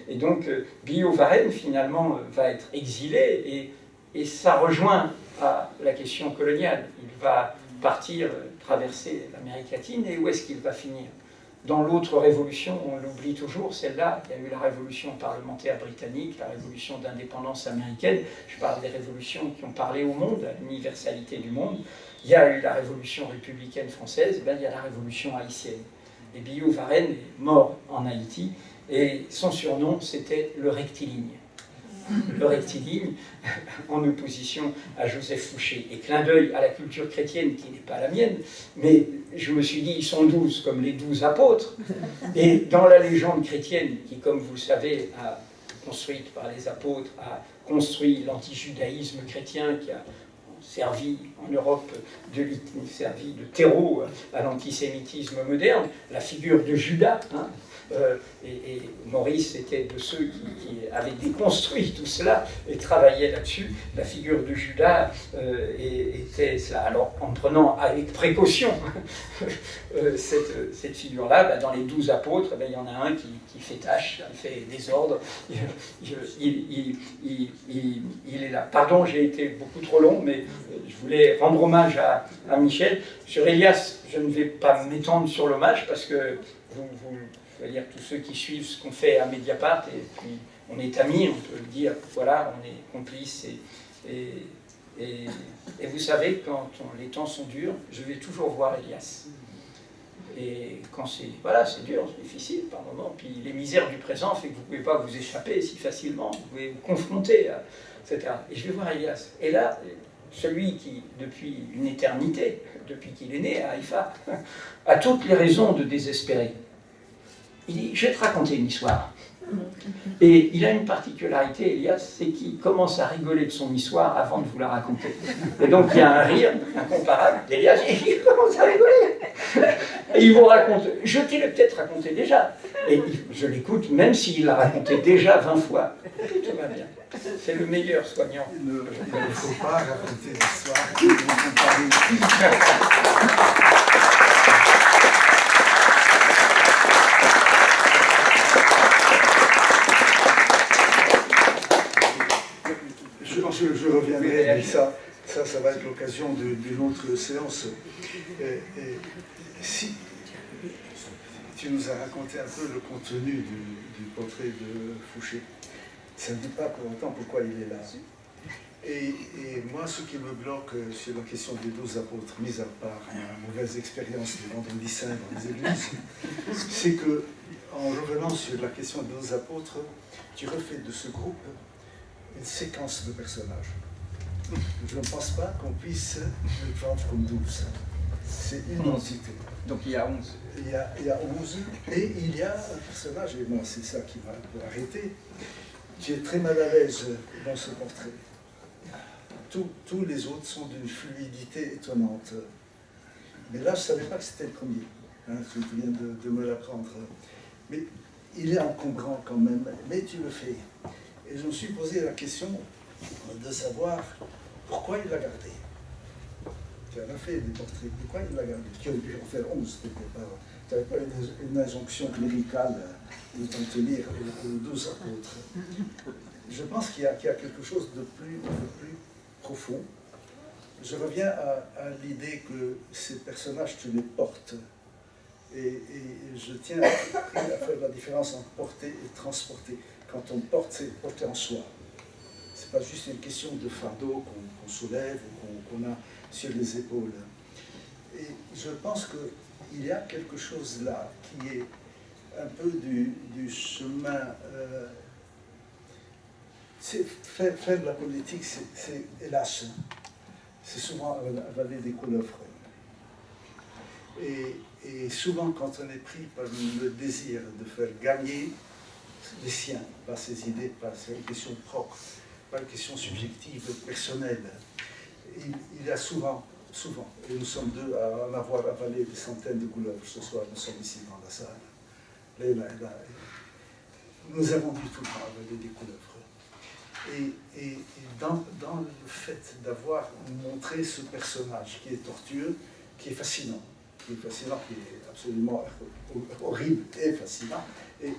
et donc Billaud-Varenne finalement va être exilé et ça rejoint à la question coloniale. Il va partir, traverser l'Amérique latine et où est-ce qu'il va finir? Dans l'autre révolution, on l'oublie toujours, celle-là, il y a eu la révolution parlementaire britannique, la révolution d'indépendance américaine, je parle des révolutions qui ont parlé au monde, à l'universalité du monde. Il y a eu la révolution républicaine française, et bien il y a la révolution haïtienne. Et Billaud-Varenne est mort en Haïti, et son surnom, c'était le rectiligne. Le rectiligne, en opposition à Joseph Fouché. Et clin d'œil à la culture chrétienne, qui n'est pas la mienne, mais je me suis dit, ils sont 12 comme les 12 apôtres. Et dans la légende chrétienne, qui, comme vous le savez, a construite par les apôtres, a construit l'antijudaïsme chrétien, qui a servi en Europe servi de terreau à l'antisémitisme moderne, la figure de Judas, hein, et Maurice était de ceux qui avaient déconstruit tout cela et travaillaient là-dessus. La figure de Judas était cela. Alors, en prenant avec précaution cette figure-là, ben, dans les 12 apôtres, ben, il y en a un qui fait tâche, qui fait désordre. Il est là. Pardon, j'ai été beaucoup trop long, mais je voulais rendre hommage à Michel. Sur Elias, je ne vais pas m'étendre sur l'hommage parce que c'est-à-dire tous ceux qui suivent ce qu'on fait à Mediapart, et puis on est amis, on peut le dire, voilà, on est complices, et vous savez, quand les temps sont durs, je vais toujours voir Elias. Et quand c'est dur, c'est difficile par moments, puis les misères du présent fait que vous ne pouvez pas vous échapper si facilement, vous pouvez vous confronter, etc. Et je vais voir Elias. Et là, celui qui, depuis une éternité, depuis qu'il est né à Haïfa, a toutes les raisons de désespérer. Il dit, je vais te raconter une histoire. Et il a une particularité, Elias, c'est qu'il commence à rigoler de son histoire avant de vous la raconter. Et donc il y a un rire incomparable d'Elias, et il commence à rigoler. Et il vous raconte, je t'ai peut-être raconté déjà. Et je l'écoute, même s'il l'a raconté déjà 20 fois. Tout va bien. C'est le meilleur soignant. Il ne faut pas raconter l'histoire qui vont comparer. Je reviendrai, mais ça va être l'occasion d'une autre séance. Si tu nous as raconté un peu le contenu du portrait de Fouché, ça ne dit pas pour autant pourquoi il est là. Et moi, ce qui me bloque sur la question des 12 apôtres, mis à part ma mauvaise expérience du vendredi saint dans les églises, c'est que, en revenant sur la question des 12 apôtres, tu refais de ce groupe une séquence de personnages. Je ne pense pas qu'on puisse le prendre comme 12. C'est une entité. Donc il y a 11. Il y a 11, et il y a un personnage, et moi c'est ça qui m'a un peu arrêté, qui est très mal à l'aise dans ce portrait. Tous les autres sont d'une fluidité étonnante. Mais là, je ne savais pas que c'était le premier. Tu viens de me l'apprendre. Mais il est encombrant quand même, mais tu le fais. Et je me suis posé la question de savoir pourquoi il l'a gardé. Tu en as fait des portraits, pourquoi il l'a gardé? Tu aurais pu en faire 11, tu n'avais pas une injonction cléricale de t'en tenir aux 12 apôtres. Je pense qu'il y a quelque chose de plus profond. Je reviens à l'idée que ces personnages, tu les portes. Et je tiens à faire la différence entre porter et transporter. Quand on porte, c'est porter en soi. Ce n'est pas juste une question de fardeau qu'on soulève ou qu'on a sur les épaules. Et je pense qu'il y a quelque chose là qui est un peu du chemin. Faire de la politique, c'est hélas, c'est souvent avaler des couleuvres. Et souvent, quand on est pris par le désir de faire gagner les siens, pas ses idées, pas ses questions propres, pas une question subjective, personnelle, il y a souvent, et nous sommes deux à en avoir avalé des centaines de couleuvres ce soir, nous sommes ici dans la salle. Là, nous avons dû tout le temps avaler des couleuvres. Et dans le fait d'avoir montré ce personnage qui est tortueux, qui est fascinant, qui est absolument horrible et fascinant, et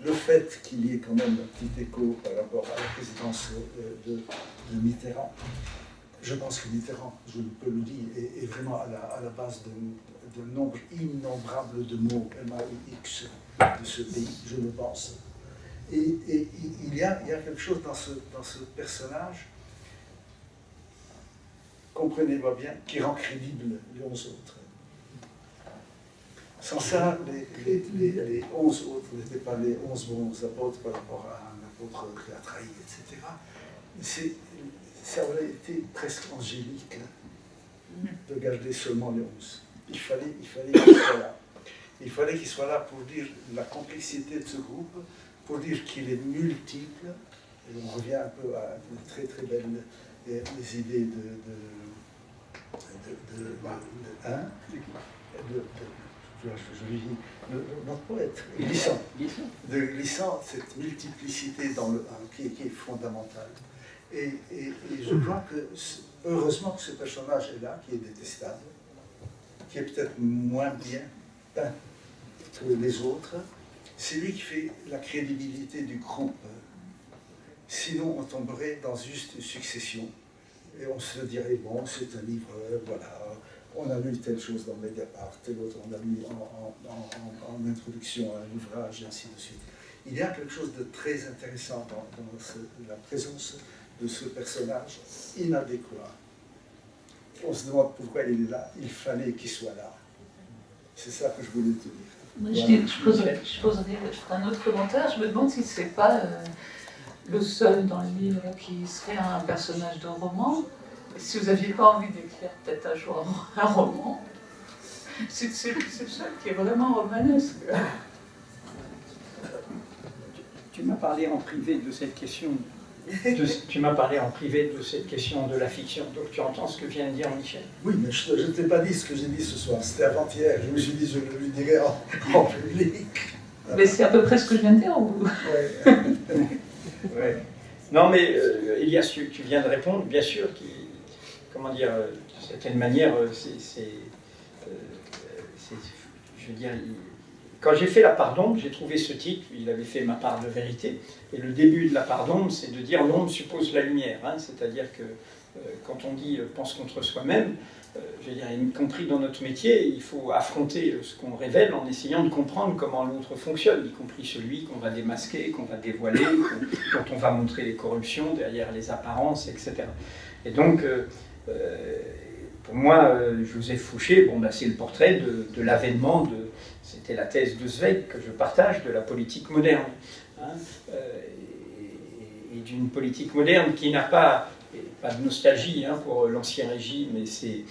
le fait qu'il y ait quand même un petit écho par rapport à la présidence de Mitterrand, je pense que Mitterrand, je peux le dire, est vraiment à la base d'un nombre innombrable de mots M-A-U-X de ce pays, je le pense. Et il y a quelque chose dans ce personnage, comprenez-moi bien, qui rend crédible les 11 autres. Sans ça, les 11 autres n'étaient pas les 11 bons apôtres par rapport à un apôtre qui a trahi, etc. Ça aurait été presque angélique de garder seulement les 11. Il fallait qu'il soit là. Il fallait qu'il soit là pour dire la complexité de ce groupe, pour dire qu'il est multiple, et on revient un peu à une très très belle les idées notre poète, glissant cette multiplicité dans le 1 qui est fondamentale. Et je crois que, heureusement que ce personnage est là, qui est détestable, qui est peut-être moins bien peint que les autres, c'est lui qui fait la crédibilité du groupe. Sinon, on tomberait dans juste une succession. Et on se dirait, bon, c'est un livre, voilà, on a lu telle chose dans Mediapart, tel autre, on a lu en introduction à un ouvrage, et ainsi de suite. Il y a quelque chose de très intéressant dans la présence de ce personnage inadéquat. On se demande pourquoi il est là, il fallait qu'il soit là. C'est ça que je voulais te dire. Moi, je ferai un autre commentaire. Je me demande si ce n'est pas le seul dans le livre qui serait un personnage de roman. Si vous n'aviez pas envie d'écrire peut-être un jour un roman, c'est le seul qui est vraiment romanesque. parlé en privé de cette question. Tu m'as parlé en privé de cette question de la fiction. Donc tu entends ce que vient de dire Michel. Oui, mais je ne t'ai pas dit ce que j'ai dit ce soir. C'était avant-hier. Je me suis dit, je le lui dirai en public. Mais c'est à peu près ce que je viens de dire. Ou... Ouais. Ouais. Non, mais Elias, tu viens de répondre, bien sûr. Comment dire, d'une certaine manière, je veux dire, quand j'ai fait La part d'ombre, j'ai trouvé ce titre, il avait fait Ma part de vérité, et le début de La part d'ombre, c'est de dire l'ombre suppose la lumière, hein, c'est-à-dire que quand on dit pense contre soi-même, je veux dire, y compris dans notre métier, il faut affronter ce qu'on révèle en essayant de comprendre comment l'autre fonctionne, y compris celui qu'on va démasquer, qu'on va dévoiler, dont on va montrer les corruptions derrière les apparences, etc. Et donc, pour moi, Joseph Fouché, bon, c'est le portrait de l'avènement de... C'était la thèse de Zweig que je partage, de la politique moderne. Hein, et d'une politique moderne qui n'a pas de nostalgie hein, pour l'Ancien Régime et ses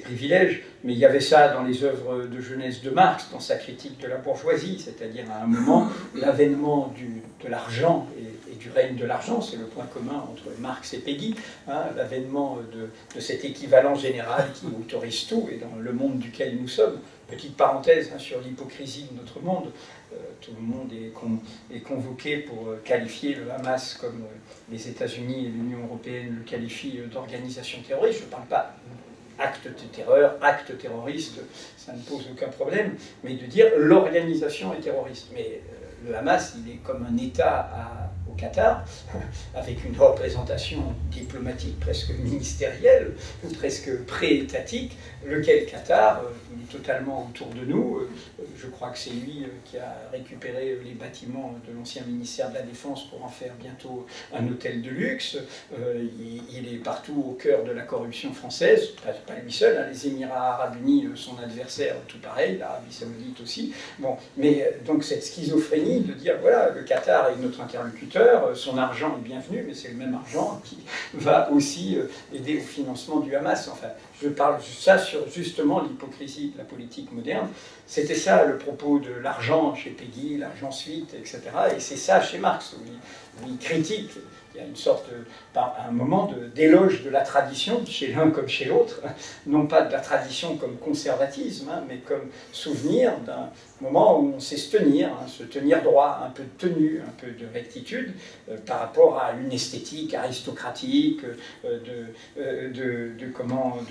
privilèges, mais il y avait ça dans les œuvres de jeunesse de Marx, dans sa critique de la bourgeoisie, c'est-à-dire à un moment, l'avènement de l'argent et du règne de l'argent, c'est le point commun entre Marx et Péguy, hein, l'avènement de cet équivalent général qui autorise tout, et dans le monde duquel nous sommes. Petite parenthèse hein, sur l'hypocrisie de notre monde, tout le monde est convoqué pour qualifier le Hamas comme les États-Unis et l'Union européenne le qualifient d'organisation terroriste. Je ne parle pas acte de terreur, acte terroriste, ça ne pose aucun problème, mais de dire l'organisation est terroriste. Mais le Hamas, il est comme un État au Qatar, avec une représentation diplomatique presque ministérielle, presque pré-étatique, lequel Qatar, il est totalement autour de nous. Je crois que c'est lui qui a récupéré les bâtiments de l'ancien ministère de la Défense pour en faire bientôt un hôtel de luxe. Il est partout au cœur de la corruption française, pas lui seul, hein, les Émirats Arabes Unis, son adversaire, tout pareil, l'Arabie Saoudite aussi. Bon, mais donc cette schizophrénie de dire, voilà, le Qatar est notre interlocuteur, son argent est bienvenu, mais c'est le même argent qui va aussi aider au financement du Hamas. Enfin, je parle ça sur justement l'hypocrisie de la politique moderne. C'était ça le propos de l'argent chez Péguy, l'argent suite, etc. Et c'est ça chez Marx, où il critique. Il y a une sorte, un moment d'éloge de la tradition, chez l'un comme chez l'autre, non pas de la tradition comme conservatisme, hein, mais comme souvenir d'un moment où on sait se tenir droit, un peu de tenue, un peu de rectitude, par rapport à une esthétique aristocratique, de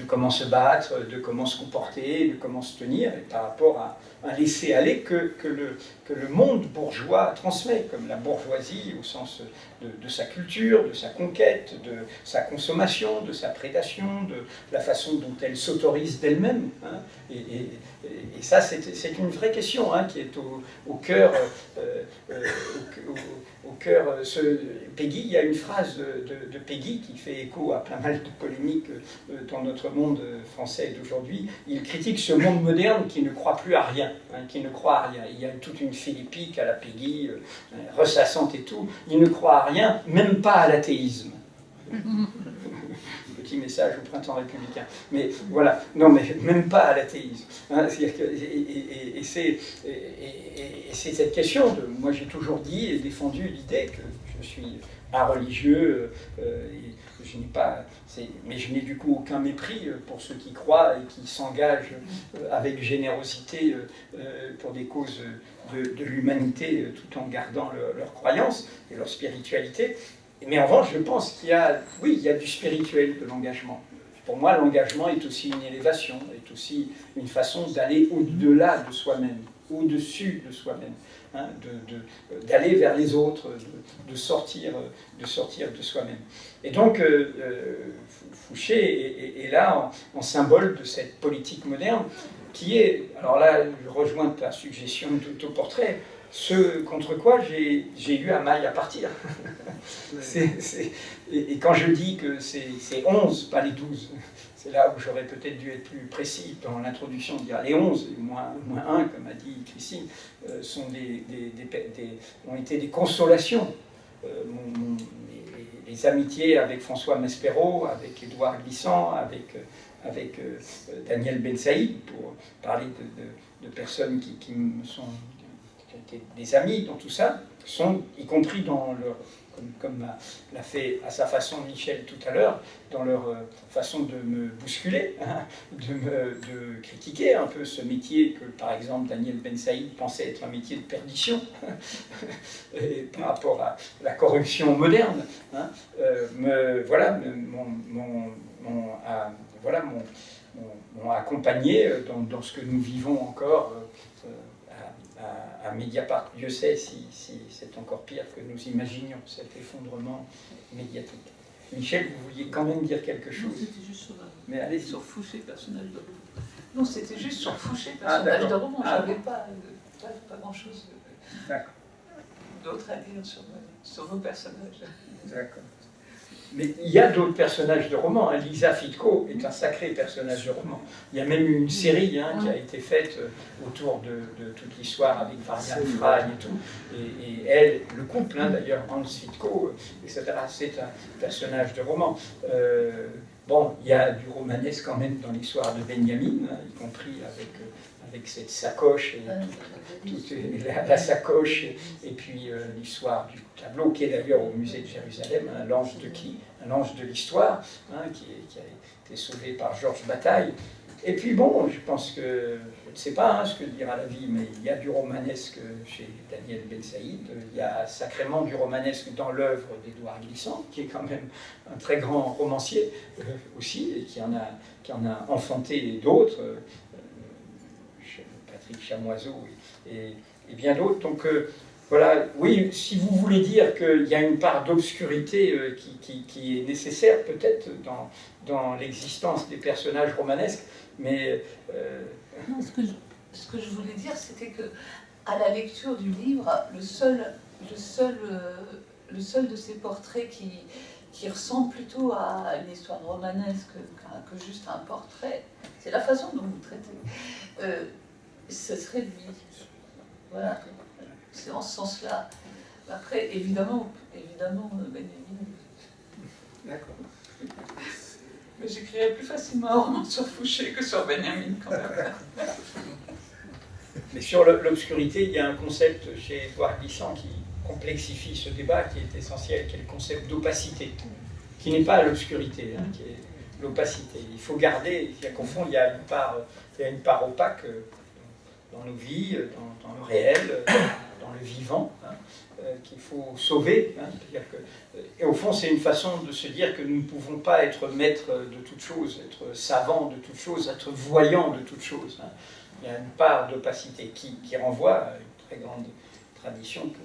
comment se battre, de comment se comporter, de comment se tenir, et par rapport à un laisser-aller que le monde bourgeois transmet, comme la bourgeoisie au sens de sa culture, de sa conquête, de sa consommation, de sa prédation, de la façon dont elle s'autorise d'elle-même. Hein. Et ça, c'est une vraie question hein, qui est au cœur. Péguy, il y a une phrase de Péguy qui fait écho à pas mal de polémiques dans notre monde français d'aujourd'hui. Il critique ce monde moderne qui ne croit plus à rien, hein, qui ne croit à rien. Il y a toute une philippique à la Péguy, ressassante et tout. Il ne croit à rien, même pas à l'athéisme. Petit message au printemps républicain. Mais voilà, non, mais même pas à l'athéisme. Hein, et c'est cette question de. Moi, j'ai toujours dit et défendu l'idée que je suis pas religieux, mais je n'ai du coup aucun mépris pour ceux qui croient et qui s'engagent avec générosité pour des causes de l'humanité tout en gardant leur croyance et leur spiritualité. Mais en revanche, je pense qu'il y a du spirituel de l'engagement. Pour moi, l'engagement est aussi une élévation, est aussi une façon d'aller au-delà de soi-même, au-dessus de soi-même, hein, d'aller vers les autres, de sortir de soi-même. Et donc, Fouché est là en symbole de cette politique moderne qui est, alors là, je rejoins ta suggestion d'autoportrait, ce contre quoi j'ai eu un mal à partir. Et quand je dis que c'est 11, pas les 12, c'est là où j'aurais peut-être dû être plus précis dans l'introduction, de dire les 11, et moins 1, comme a dit Christine, ont été des consolations. Les amitiés avec François Maspero, avec Édouard Glissant, avec Daniel Ben Saïd, pour parler de personnes qui me sont été des amis dans tout ça, sont, y compris dans leur, comme l'a fait à sa façon Michel tout à l'heure, dans leur façon de me bousculer, hein, de critiquer un peu ce métier que, par exemple, Daniel Ben Saïd pensait être un métier de perdition, et par rapport à la corruption moderne. Hein, m'ont accompagné dans ce que nous vivons encore à Mediapart. Dieu sait si c'est encore pire que nous imaginions, cet effondrement médiatique. Michel, vous vouliez quand même dire quelque chose? Non, c'était juste sur Fouché, personnage de roman. Non, c'était juste sur Fouché, personnage de roman. J'avais pas grand-chose d'autre à dire sur vos personnages. D'accord. Mais il y a d'autres personnages de romans. Lisa Fitko est un sacré personnage de roman. Il y a même une série qui a été faite autour de toute l'histoire avec Varian Fry et tout. Et elle, le couple d'ailleurs, Hans Fitko, etc., c'est un personnage de roman. Bon, il y a du romanesque quand même dans l'histoire de Benjamin, y compris avec cette sacoche, la sacoche, et puis l'histoire du tableau, qui est d'ailleurs au musée de Jérusalem, l'ange de qui? Un ange de l'histoire, qui a été sauvé par Georges Bataille. Et puis bon, je pense que, je ne sais pas ce que dira la vie, mais il y a du romanesque chez Daniel Ben Saïd, il y a sacrément du romanesque dans l'œuvre d'Édouard Glissant, qui est quand même un très grand romancier aussi, et qui en a enfanté d'autres, Patrick Chamoiseau et bien d'autres. Donc voilà, oui, si vous voulez dire qu'il y a une part d'obscurité qui est nécessaire peut-être dans l'existence des personnages romanesques, mais... Non, ce que je voulais dire, c'était que à la lecture du livre, le seul de ces portraits qui ressemble plutôt à une histoire romanesque que juste un portrait, c'est la façon dont vous traitez. Ce serait lui. Voilà. C'est en ce sens-là. Après, évidemment, Benjamin. D'accord. Mais j'écrirais plus facilement un roman sur Fouché que sur Benjamin, quand même. Mais sur l'obscurité, il y a un concept chez Édouard Glissant qui complexifie ce débat, qui est essentiel, qui est le concept d'opacité, qui n'est pas l'obscurité, qui est l'opacité. Il faut garder, qu'au fond, il y a une part opaque dans nos vies, dans le réel, dans le vivant, qu'il faut sauver. Et au fond, c'est une façon de se dire que nous ne pouvons pas être maîtres de toute chose, être savants de toute chose, être voyants de toute chose. Il y a une part d'opacité qui renvoie à une très grande tradition que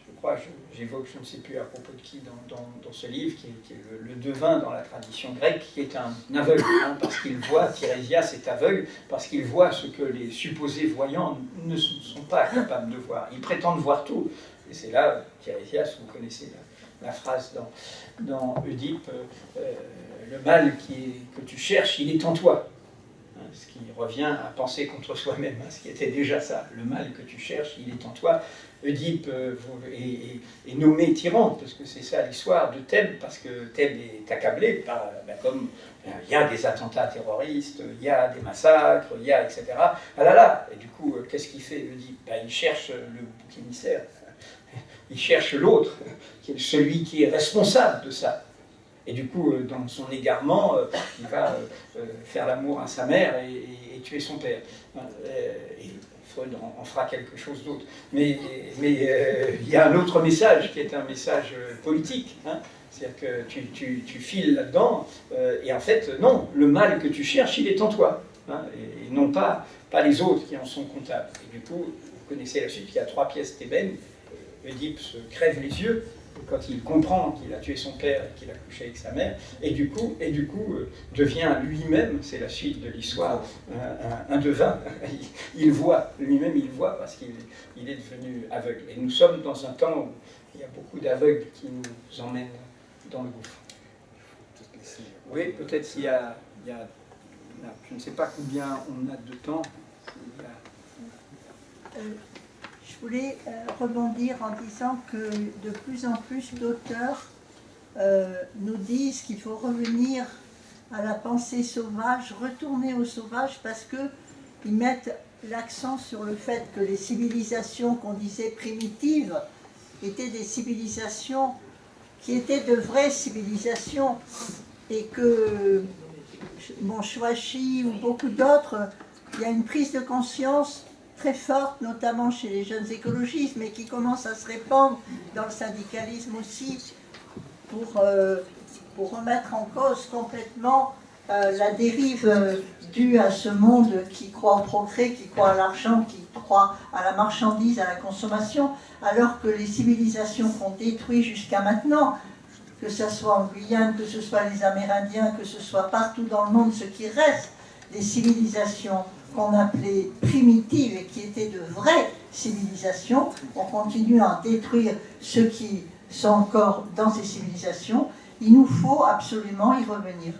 je crois, j'évoque, je ne sais plus à propos de qui dans ce livre, qui est le devin dans la tradition grecque, qui est un aveugle, parce qu'il voit, Tirésias est aveugle, parce qu'il voit ce que les supposés voyants ne sont pas capables de voir. Ils prétendent voir tout. Et c'est là, Tirésias, vous connaissez la phrase dans Oedipe, le mal que tu cherches, il est en toi. Ce qui revient à penser contre soi-même, ce qui était déjà ça. Le mal que tu cherches, il est en toi. Oedipe est nommé tyran, parce que c'est ça l'histoire de Thèbes, parce que Thèbes est accablé par, comme il y a des attentats terroristes, il y a des massacres, il y a, etc. Ah là là. Et du coup, qu'est-ce qu'il fait, Oedipe? Il cherche le bouc émissaire. Il cherche l'autre, qui est celui qui est responsable de ça. Et du coup, dans son égarement, il va faire l'amour à sa mère et tuer son père. Et Freud en fera quelque chose d'autre. Mais il y a un autre message qui est un message politique. C'est-à-dire que tu files là-dedans, et en fait, non, le mal que tu cherches, il est en toi. Et non pas les autres qui en sont comptables. Et du coup, vous connaissez la suite, il y a 3 pièces thébaines. Oedipe se crève les yeux quand il comprend qu'il a tué son père et qu'il a couché avec sa mère, et du coup devient lui-même, c'est la suite de l'histoire, un devin. Il voit, lui-même il voit parce qu'il est devenu aveugle. Et nous sommes dans un temps où il y a beaucoup d'aveugles qui nous emmènent dans le gouffre. Oui, peut-être s'il y a, je ne sais pas combien on a de temps. Je voulais rebondir en disant que de plus en plus d'auteurs nous disent qu'il faut revenir à la pensée sauvage, retourner au sauvage, parce qu'ils mettent l'accent sur le fait que les civilisations qu'on disait primitives étaient des civilisations qui étaient de vraies civilisations, et que Shuachi ou beaucoup d'autres, il y a une prise de conscience très forte, notamment chez les jeunes écologistes, mais qui commence à se répandre dans le syndicalisme aussi, pour remettre en cause complètement la dérive due à ce monde qui croit au progrès, qui croit à l'argent, qui croit à la marchandise, à la consommation, alors que les civilisations qu'on détruit jusqu'à maintenant, que ce soit en Guyane, que ce soit les Amérindiens, que ce soit partout dans le monde, ce qui reste des civilisations qu'on appelait primitives et qui étaient de vraies civilisations, on continue à détruire ceux qui sont encore dans ces civilisations. Il nous faut absolument y revenir.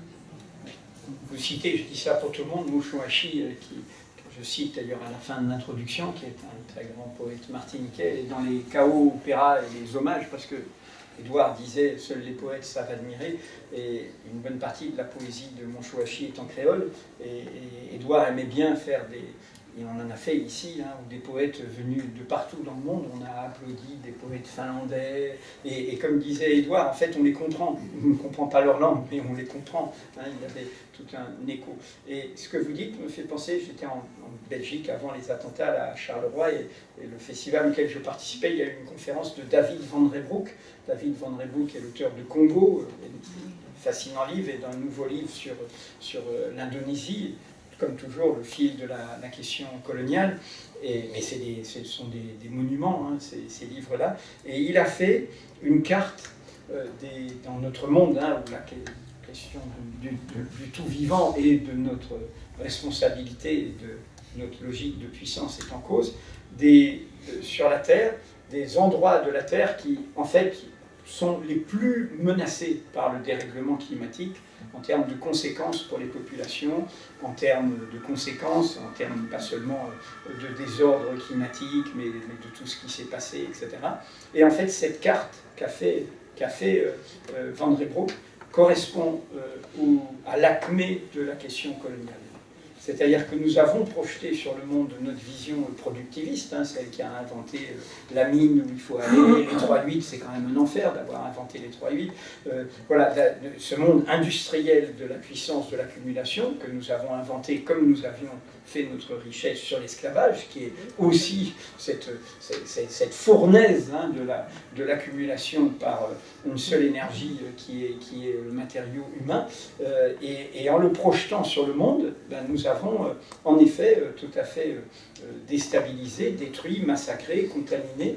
Vous citez, je dis ça pour tout le monde, Mushuashi, que je cite d'ailleurs à la fin de l'introduction, qui est un très grand poète martiniquais, et dans les chaos, opéras et les hommages, parce que Édouard disait « Seuls les poètes savent admirer », et une bonne partie de la poésie de Mushuashi est en créole, et Édouard aimait bien faire des... Et on en a fait ici, hein, où des poètes venus de partout dans le monde, on a applaudi des poètes finlandais, et comme disait Édouard, en fait on les comprend, on ne comprend pas leur langue, mais on les comprend, hein, il y avait tout un écho. Et ce que vous dites me fait penser, j'étais en Belgique avant les attentats à Charleroi, et le festival auquel je participais, il y a eu une conférence de David Van Reybrouck. David Van Reybrouck est l'auteur de Congo, un fascinant livre, et d'un nouveau livre sur l'Indonésie, comme toujours, le fil de la question coloniale, mais ce sont des monuments, hein, ces livres-là. Et il a fait une carte dans notre monde, hein, où la question du tout vivant et de notre responsabilité et de notre logique de puissance est en cause, sur la Terre, des endroits de la Terre qui, en fait, sont les plus menacés par le dérèglement climatique, en termes de conséquences pour les populations, en termes de conséquences, en termes pas seulement de désordre climatique, mais de tout ce qui s'est passé, etc. Et en fait, cette carte qu'a fait Van Reybrouck correspond à l'acmé de la question coloniale. C'est-à-dire que nous avons projeté sur le monde notre vision productiviste, hein, celle qui a inventé la mine où il faut aller, les 3-8, c'est quand même un enfer d'avoir inventé les 3-8. Voilà, ce monde industriel de la puissance de l'accumulation que nous avons inventé comme nous avions fait notre richesse sur l'esclavage, qui est aussi cette fournaise, hein, de l'accumulation par une seule énergie qui est le matériau humain, et en le projetant sur le monde, ben, nous avons en effet tout à fait déstabilisé, détruit, massacré, contaminé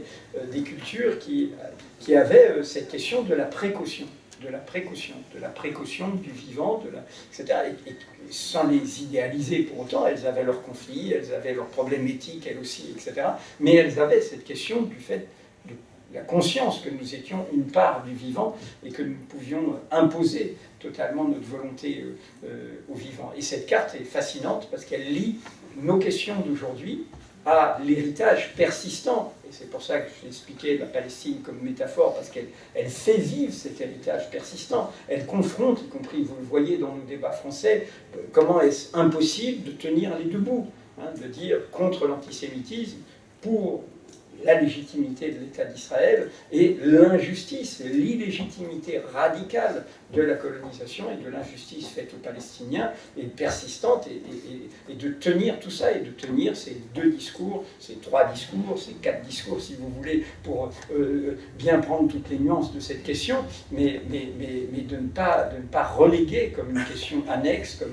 des cultures qui avaient cette question de la précaution. De la précaution du vivant, etc. Et sans les idéaliser pour autant, elles avaient leurs conflits, elles avaient leurs problèmes éthiques, elles aussi, etc. Mais elles avaient cette question du fait de la conscience que nous étions une part du vivant et que nous pouvions imposer totalement notre volonté au vivant. Et cette carte est fascinante parce qu'elle lie nos questions d'aujourd'hui à l'héritage persistant. Et c'est pour ça que j'ai expliqué la Palestine comme métaphore, parce qu'elle fait vivre cet héritage persistant. Elle confronte, y compris, vous le voyez dans nos débats français, comment est-ce impossible de tenir les deux bouts, hein, de dire contre l'antisémitisme, pour la légitimité de l'État d'Israël et l'injustice, l'illégitimité radicale de la colonisation et de l'injustice faite aux Palestiniens est persistante, et de tenir tout ça, et de tenir ces deux discours, ces trois discours, ces quatre discours si vous voulez, pour bien prendre toutes les nuances de cette question, mais de ne pas reléguer comme une question annexe,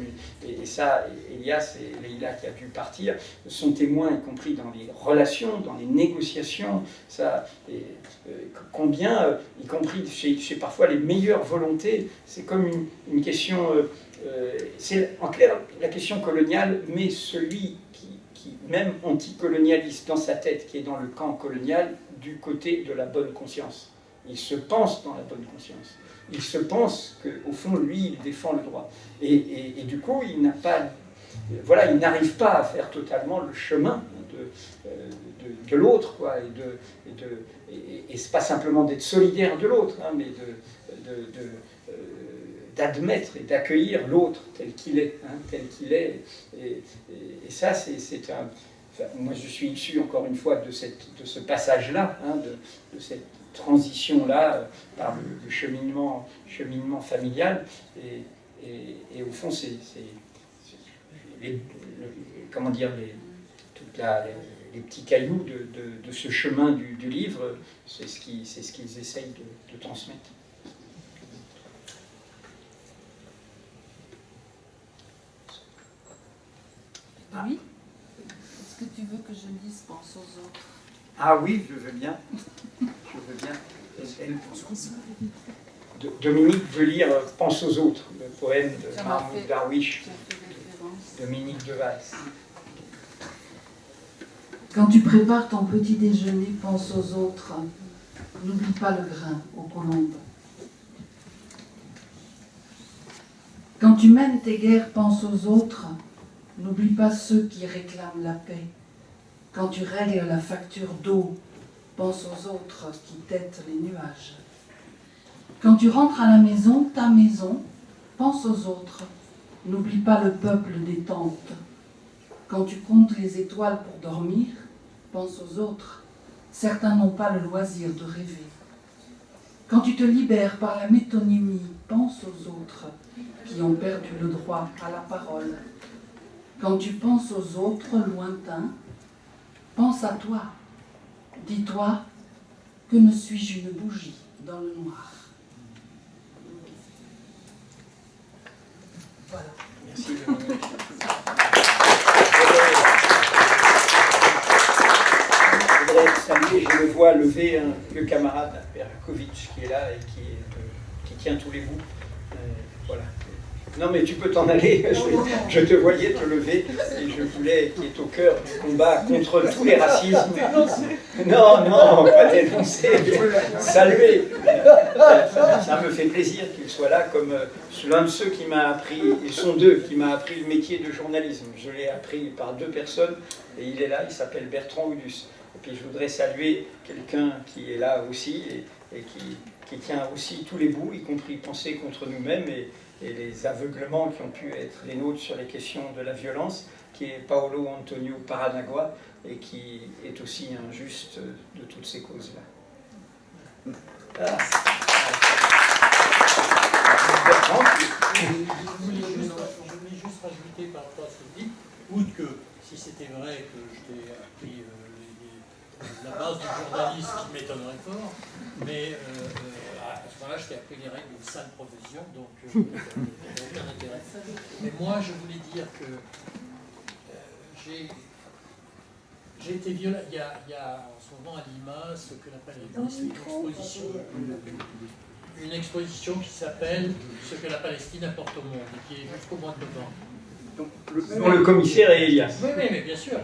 et ça, Elias et Leïla qui a dû partir sont témoins, y compris dans les relations, dans les négociations, ça, combien, y compris chez parfois les meilleures volontés, c'est comme une question, c'est en clair la question coloniale, mais celui qui même anticolonialiste dans sa tête, qui est dans le camp colonial, du côté de la bonne conscience. Il se pense dans la bonne conscience. Il se pense qu'au fond, lui, il défend le droit. Et du coup, il n'arrive pas à faire totalement le chemin de l'autre, quoi, et c'est pas simplement d'être solidaire de l'autre, hein, mais d'admettre et d'accueillir l'autre tel qu'il est, hein, tel qu'il est. Et ça, c'est enfin, moi je suis issu encore une fois de ce passage-là, hein, de cette transition-là par le cheminement familial, et au fond comment dire, les petits cailloux de ce chemin du livre, c'est ce qu'ils essayent de transmettre. Oui. Est-ce que tu veux que je lise Pense aux autres? Ah oui, je veux bien. Je veux bien. Dominique veut lire Pense aux autres, le poème de Mahmoud Darwish, Dominique de Weiss. Quand tu prépares ton petit déjeuner, pense aux autres. N'oublie pas le grain aux colombes. Quand tu mènes tes guerres, pense aux autres. N'oublie pas ceux qui réclament la paix. Quand tu règles la facture d'eau, pense aux autres qui têtent les nuages. Quand tu rentres à la maison, ta maison, pense aux autres. N'oublie pas le peuple des tentes. Quand tu comptes les étoiles pour dormir, pense aux autres. Certains n'ont pas le loisir de rêver. Quand tu te libères par la métonymie, pense aux autres qui ont perdu le droit à la parole. Quand tu penses aux autres lointains, pense à toi. Dis-toi que ne suis-je une bougie dans le noir. Voilà. Merci Dominique. Je voudrais saluer, je le vois lever un vieux camarade, Berkovic, qui est là et qui tient tous les bouts. Voilà. Non mais tu peux t'en aller, je te voyais te lever et je voulais qu'il est au cœur du combat contre tous les racismes. Non, pas dénoncer, saluer. Ça me fait plaisir qu'il soit là comme l'un de ceux qui m'a appris, ils sont deux, qui m'a appris le métier de journalisme. Je l'ai appris par deux personnes et il est là, il s'appelle Bertrand Oudus. Et puis je voudrais saluer quelqu'un qui est là aussi et qui tient aussi tous les bouts, y compris penser contre nous-mêmes et les aveuglements qui ont pu être les nôtres sur les questions de la violence, qui est Paolo Antonio Paranagua et qui est aussi un juste de toutes ces causes-là. Ah. Je voulais juste rajouter par rapport à ce que tu dis, outre que si c'était vrai que je t'ai appris la base du journalisme qui m'étonnerait fort, mais à ce moment-là, je t'ai appris les règles d'une sale profession, donc aucun intérêt. Mais moi, je voulais dire que j'ai été violent. Il y a en ce moment à Lima ce que l'on appelle une exposition qui s'appelle Ce que la Palestine apporte au monde, et qui est jusqu'au mois de novembre. Dont le commissaire est Elias. Oui, mais bien sûr.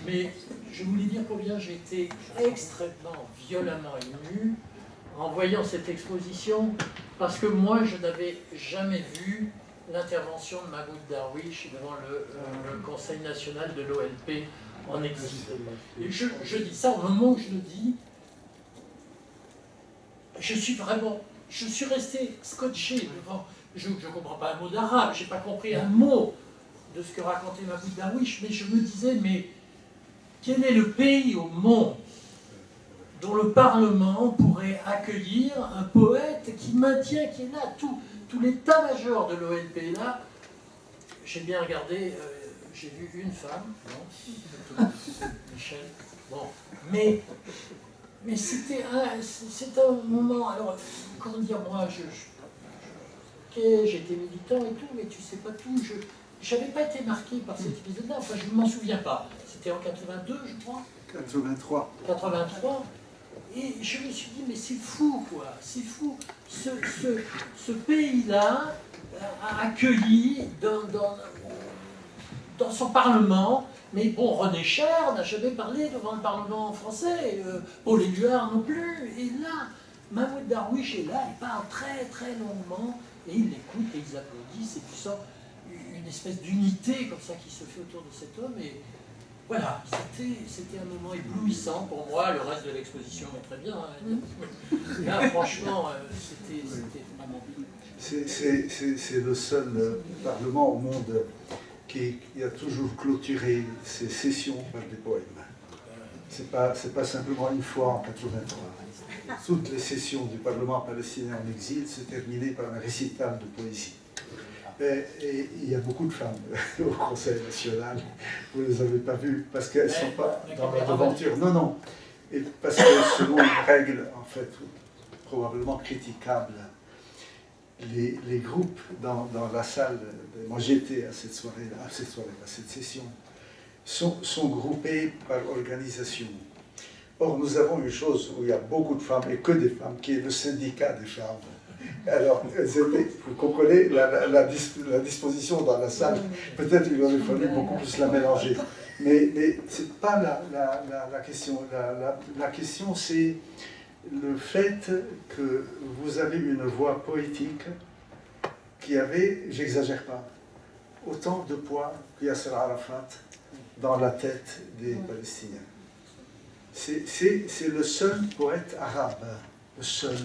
Mais je voulais dire combien j'ai été extrêmement, violemment ému en voyant cette exposition, parce que moi, je n'avais jamais vu l'intervention de Mahmoud Darwish devant le Conseil national de l'OLP en exil. Et je dis ça au moment où je le dis, je suis resté scotché devant. Je ne comprends pas un mot d'arabe, je n'ai pas compris un mot de ce que racontait Mahmoud Darwish, mais je me disais, mais quel est le pays au monde dont le Parlement pourrait accueillir un poète qui maintient, qui est là, tout l'état-major de l'OLP est là. J'ai bien regardé, j'ai vu une femme, non, Michel, bon, mais c'était un moment, alors, comment dire, moi, ok, j'étais militant et tout, mais tu sais pas tout, je n'avais pas été marqué par cet épisode-là, enfin, je ne m'en souviens pas, c'était en 82, je crois. 83. Et je me suis dit, mais c'est fou, quoi, c'est fou. Ce pays-là a accueilli dans son Parlement, mais bon, René Char n'a jamais parlé devant le Parlement français, Paul Éluard non plus, et là, Mahmoud Darwish est là, il parle très très longuement, et il l'écoute et ils applaudissent, et tu sens une espèce d'unité comme ça qui se fait autour de cet homme, et voilà, c'était un moment éblouissant pour moi. Le reste de l'exposition est très bien. Hein. Là, franchement, c'était vraiment bien. C'est le seul parlement au monde qui a toujours clôturé ses sessions par des poèmes. C'est pas simplement une fois en 83. Toutes les sessions du Parlement palestinien en exil se terminaient par un récital de poésie. Et il y a beaucoup de femmes au Conseil national. Vous ne les avez pas vues parce qu'elles ne sont pas dans la devanture. Non, non. Et parce que selon une règle, en fait, probablement critiquable, les groupes dans la salle, moi j'étais à cette soirée-là, à cette session, sont groupés par organisation. Or, nous avons une chose où il y a beaucoup de femmes, et que des femmes, qui est le syndicat des femmes. Alors, vous comprenez la disposition dans la salle, peut-être il aurait fallu beaucoup plus la mélanger. Mais ce n'est pas la question. La question, c'est le fait que vous avez une voix poétique qui avait, j'exagère pas, autant de poids que Yasser Arafat dans la tête des Palestiniens. C'est le seul poète arabe, le seul,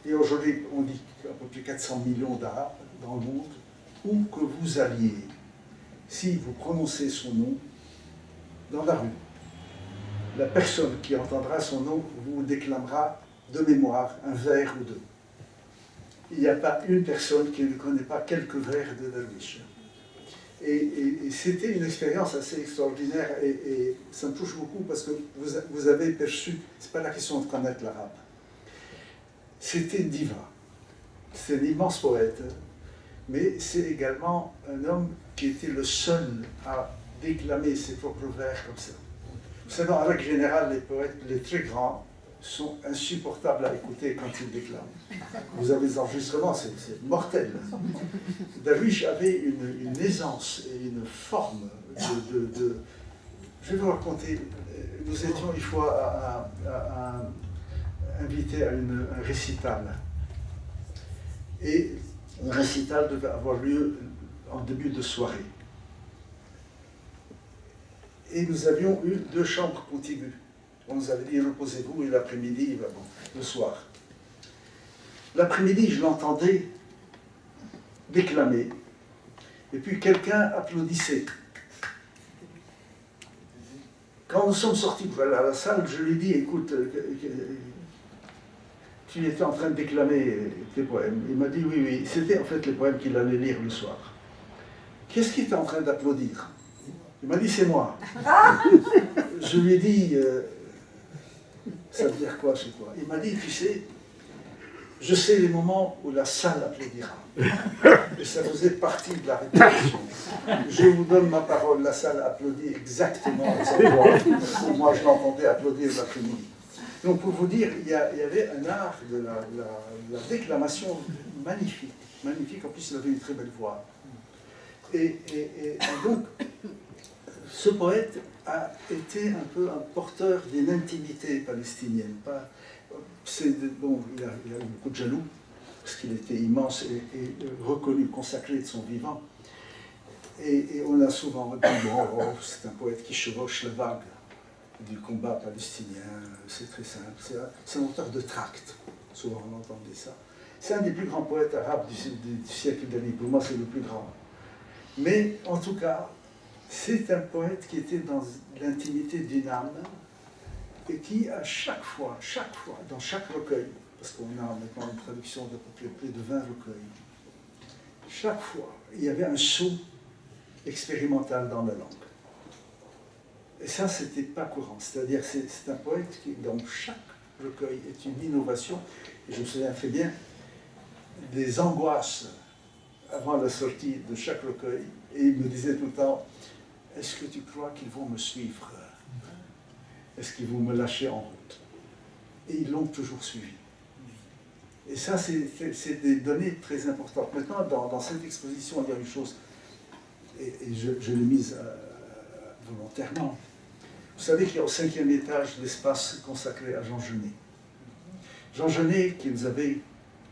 et aujourd'hui on dit qu'il y a à peu près 400 millions d'Arabes dans le monde, où que vous alliez, si vous prononcez son nom dans la rue, la personne qui entendra son nom vous déclamera de mémoire un vers ou deux. Il n'y a pas une personne qui ne connaît pas quelques vers de Darwish. Et c'était une expérience assez extraordinaire et ça me touche beaucoup parce que vous avez perçu, ce n'est pas la question de connaître l'arabe. C'était une diva, c'est un immense poète, mais c'est également un homme qui était le seul à déclamer ses propres vers comme ça. Vous savez, en règle générale, les poètes, les très grands, sont insupportables à écouter quand ils déclament. Vous avez des enregistrements, c'est mortel. Darwish avait une aisance et une forme de... Je vais vous raconter, nous étions une fois invités à un récital. Et un récital devait avoir lieu en début de soirée. Et nous avions eu 2 chambres contiguës. On nous avait dit reposez-vous et l'après-midi, bon, le soir. L'après-midi, je l'entendais déclamer. Et puis quelqu'un applaudissait. Quand nous sommes sortis pour aller à la salle, je lui ai dit écoute, tu étais en train de déclamer tes poèmes. Il m'a dit oui, oui. C'était en fait les poèmes qu'il allait lire le soir. Qu'est-ce qu'il était en train d'applaudir? Il m'a dit c'est moi. Je lui ai dit ça veut dire quoi chez toi? Il m'a dit, tu sais, je sais les moments où la salle applaudira. Et ça faisait partie de la répétition. Je vous donne ma parole, la salle applaudit exactement à ces endroits où moi je l'entendais applaudir l'après-midi. Donc pour vous dire, il y avait un art de la déclamation magnifique. Magnifique, en plus il avait une très belle voix. Et donc, ce poète a été un peu un porteur d'une intimité palestinienne. Bon, il a eu beaucoup de jaloux, parce qu'il était immense et reconnu, consacré de son vivant. Et on a souvent dit, bon, c'est un poète qui chevauche la vague du combat palestinien, c'est très simple, c'est un auteur de tracts, souvent on entendait ça. C'est un des plus grands poètes arabes du siècle dernier, pour moi c'est le plus grand. Mais en tout cas, c'est un poète qui était dans l'intimité d'une âme et qui, à chaque fois, dans chaque recueil, parce qu'on a maintenant une traduction d'à peu près plus de 20 recueils, chaque fois, il y avait un saut expérimental dans la langue. Et ça, c'était pas courant. C'est-à-dire, c'est un poète qui, dans chaque recueil, est une innovation. Et je me souviens très bien des angoisses avant la sortie de chaque recueil. Et il me disait tout le temps, est-ce que tu crois qu'ils vont me suivre? Est-ce qu'ils vont me lâcher en route? Et ils l'ont toujours suivi. Et ça, c'est des données très importantes. Maintenant, dans cette exposition, il y a une chose, et je l'ai mise volontairement. Vous savez qu'il y a au 5e étage l'espace consacré à Jean Genet. Jean Genet, qui nous avait,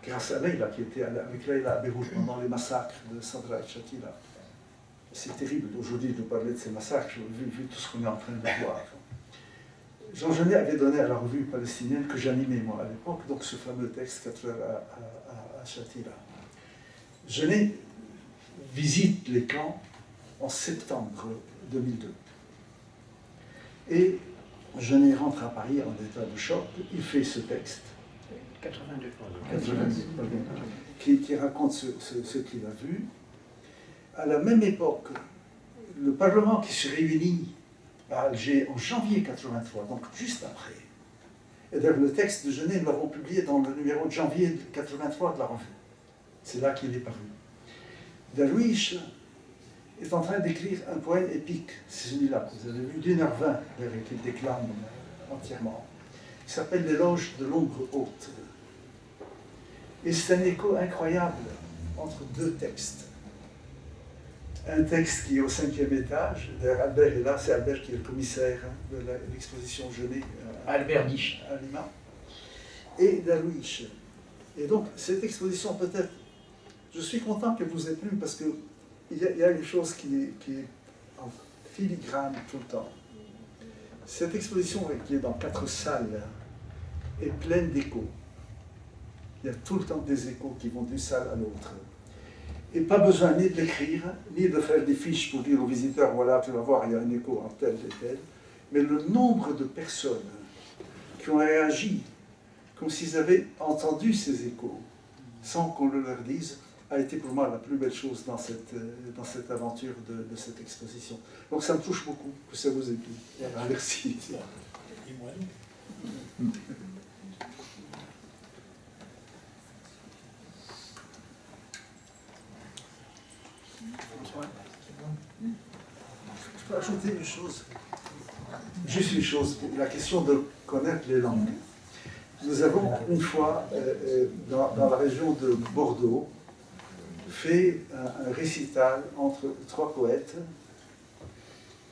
grâce à Leïla, qui était avec Leïla à Beyrouth pendant les massacres de Sadra et Shatila. C'est terrible d'aujourd'hui de parler de ces massacres, vu tout ce qu'on est en train de voir. Jean Genet avait donné à la revue palestinienne que j'animais moi à l'époque, donc ce fameux texte 4 heures à Shatila. Genet visite les camps en septembre 2002. Et Genet rentre à Paris en état de choc, il fait ce texte, 82. pardon, qui raconte ce qu'il a vu. À la même époque, le Parlement qui se réunit à Alger en janvier 83, donc juste après. Et d'ailleurs, le texte de Genet, nous l'avons publié dans le numéro de janvier 83 de la revue. C'est là qu'il est paru. Darwish est en train d'écrire un poème épique, c'est celui-là, vous avez vu, d'1h20, qu'il déclame entièrement. Il s'appelle L'éloge de l'ombre haute. Et c'est un écho incroyable entre deux textes. Un texte qui est au 5e étage, d'ailleurs Albert est là, c'est Albert qui est le commissaire de l'exposition Genet Albert Dich à Lima, et Darwish. Et donc, cette exposition, peut-être, je suis content que vous êtes lu parce qu'il y a une chose qui est en filigrane tout le temps. Cette exposition, qui est dans 4 salles, est pleine d'échos. Il y a tout le temps des échos qui vont d'une salle à l'autre. Et pas besoin ni de l'écrire, ni de faire des fiches pour dire aux visiteurs, voilà, tu vas voir, il y a un écho en tel et tel. Mais le nombre de personnes qui ont réagi comme s'ils avaient entendu ces échos, sans qu'on le leur dise, a été pour moi la plus belle chose dans cette aventure de cette exposition. Donc ça me touche beaucoup que ça vous ait plu. Voilà, merci. Et moi. Je peux ajouter une chose, juste une chose, la question de connaître les langues. Nous avons une fois, dans la région de Bordeaux, fait un récital entre 3 poètes,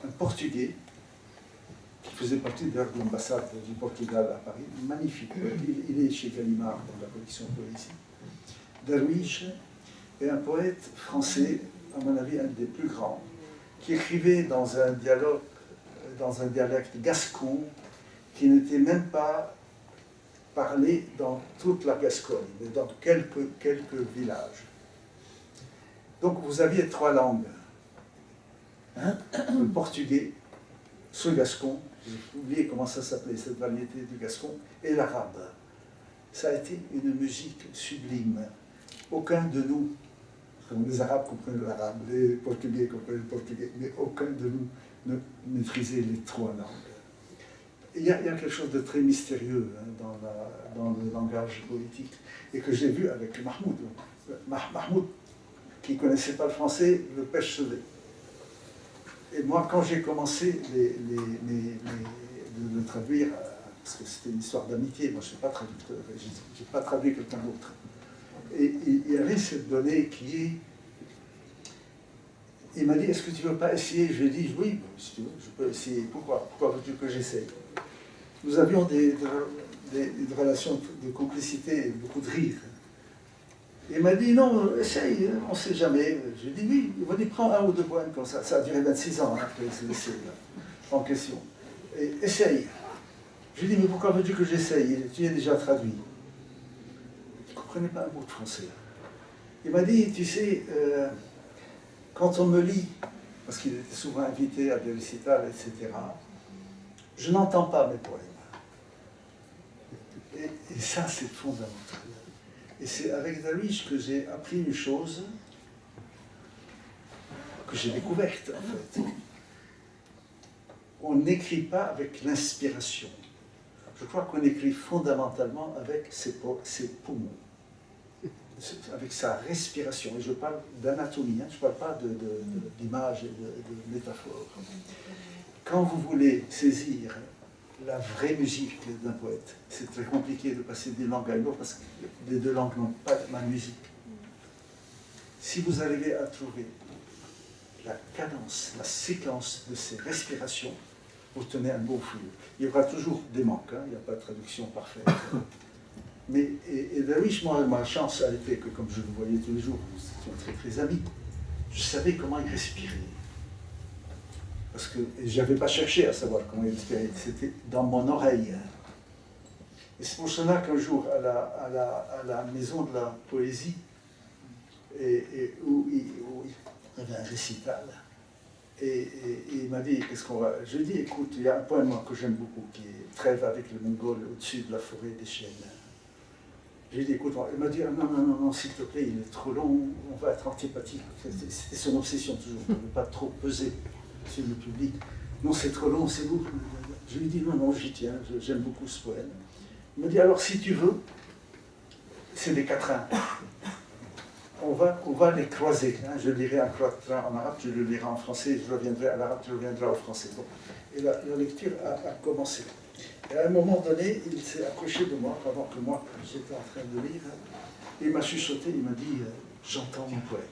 un portugais, qui faisait partie de l'ambassade du Portugal à Paris, magnifique, il est chez Gallimard dans la collection Poésie, Darwish, et un poète français, à mon avis un des plus grands, qui écrivait dans un dialogue, dans un dialecte gascon, qui n'était même pas parlé dans toute la Gascogne, mais dans quelques villages. Donc vous aviez 3 langues, hein? Le portugais, ce gascon, j'ai oublié comment ça s'appelait, cette variété du gascon, et l'arabe. Ça a été une musique sublime. Aucun de nous, les Arabes comprennent l'arabe, les Portugais comprennent le portugais, mais aucun de nous ne maîtrisait les 3 langues. Il y a quelque chose de très mystérieux, hein, dans le langage poétique, et que j'ai vu avec Mahmoud. Mahmoud, qui ne connaissait pas le français, le pêche-sauvé. Et moi, quand j'ai commencé de le traduire, parce que c'était une histoire d'amitié, moi je ne suis pas traducteur, je n'ai pas traduit quelqu'un d'autre. Et il y avait cette donnée qui est... Il m'a dit, est-ce que tu ne veux pas essayer? Je lui ai dit, oui, si tu veux, je peux essayer. Pourquoi veux-tu que j'essaye? Nous avions des relations de complicité et beaucoup de rire. Il m'a dit, non, essaye, on ne sait jamais. Je lui ai dit, oui, il m'a dit, prends 1 ou 2 poèmes comme ça. Ça a duré 26 ans, hein, après ce laissé en question. Et essaye. Je lui ai dit, mais pourquoi veux-tu que j'essaye? Tu es déjà traduit. Il ne comprenait pas un mot de français. Il m'a dit, tu sais, quand on me lit, parce qu'il était souvent invité à des récitals, etc., je n'entends pas mes poèmes. Et ça, c'est fondamental. Et c'est avec Darwish que j'ai appris une chose que j'ai découverte, en fait. On n'écrit pas avec l'inspiration. Je crois qu'on écrit fondamentalement avec ses poumons, avec sa respiration. Et je parle d'anatomie, hein, je ne parle pas d'image et de métaphore. Quand vous voulez saisir la vraie musique d'un poète, c'est très compliqué de passer d'une langue à une autre parce que les 2 langues n'ont pas la même musique. Si vous arrivez à trouver la cadence, la séquence de ces respirations, vous tenez un beau fil. Il y aura toujours des manques, hein, il n'y a pas de traduction parfaite. Mais, et Darwish, moi, ma chance a été que, comme je le voyais tous les jours, nous étions très très amis, je savais comment il respirait. Parce que je n'avais pas cherché à savoir comment il respirait, c'était dans mon oreille. Et c'est pour cela qu'un jour, à la maison de la poésie, où il y avait un récital. Et il m'a dit, qu'est-ce qu'on va... Je lui ai dit, écoute, il y a un poème moi, que j'aime beaucoup, qui est Trêve avec le Mongol au-dessus de la forêt des Chiennes. Je lui ai dit, écoute, il m'a dit, ah, non, s'il te plaît, il est trop long, on va être antipathique. C'était son obsession toujours, de ne pas trop peser sur le public. Non, c'est trop long, c'est beaucoup. Je lui ai dit, non, j'y tiens, j'aime beaucoup ce poème. Il m'a dit, alors si tu veux, c'est des quatrains. On va les croiser. Hein. Je lirai un quatrain en arabe, tu le liras en français, je reviendrai à l'arabe, tu reviendras au français. Bon. Et la lecture a commencé. Et à un moment donné, il s'est approché de moi, pendant que moi, j'étais en train de lire. Il m'a chuchoté, il m'a dit, j'entends mon poème.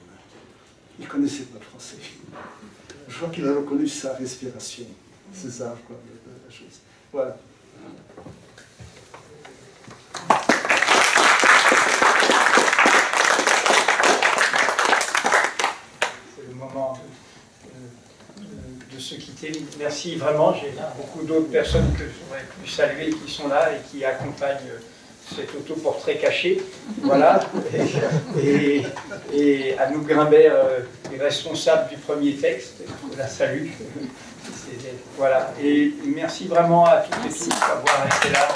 Il ne connaissait pas le français. Je crois qu'il a reconnu sa respiration. C'est ça, quoi, la chose. Voilà. C'est le moment de se quitter. Merci vraiment. J'ai beaucoup d'autres personnes que j'aurais pu saluer qui sont là et qui accompagnent cet autoportrait caché. Voilà. Et Anouk Grimbert est responsable du premier texte. Je la salue. Voilà. Et merci vraiment à toutes et tous d'avoir été là.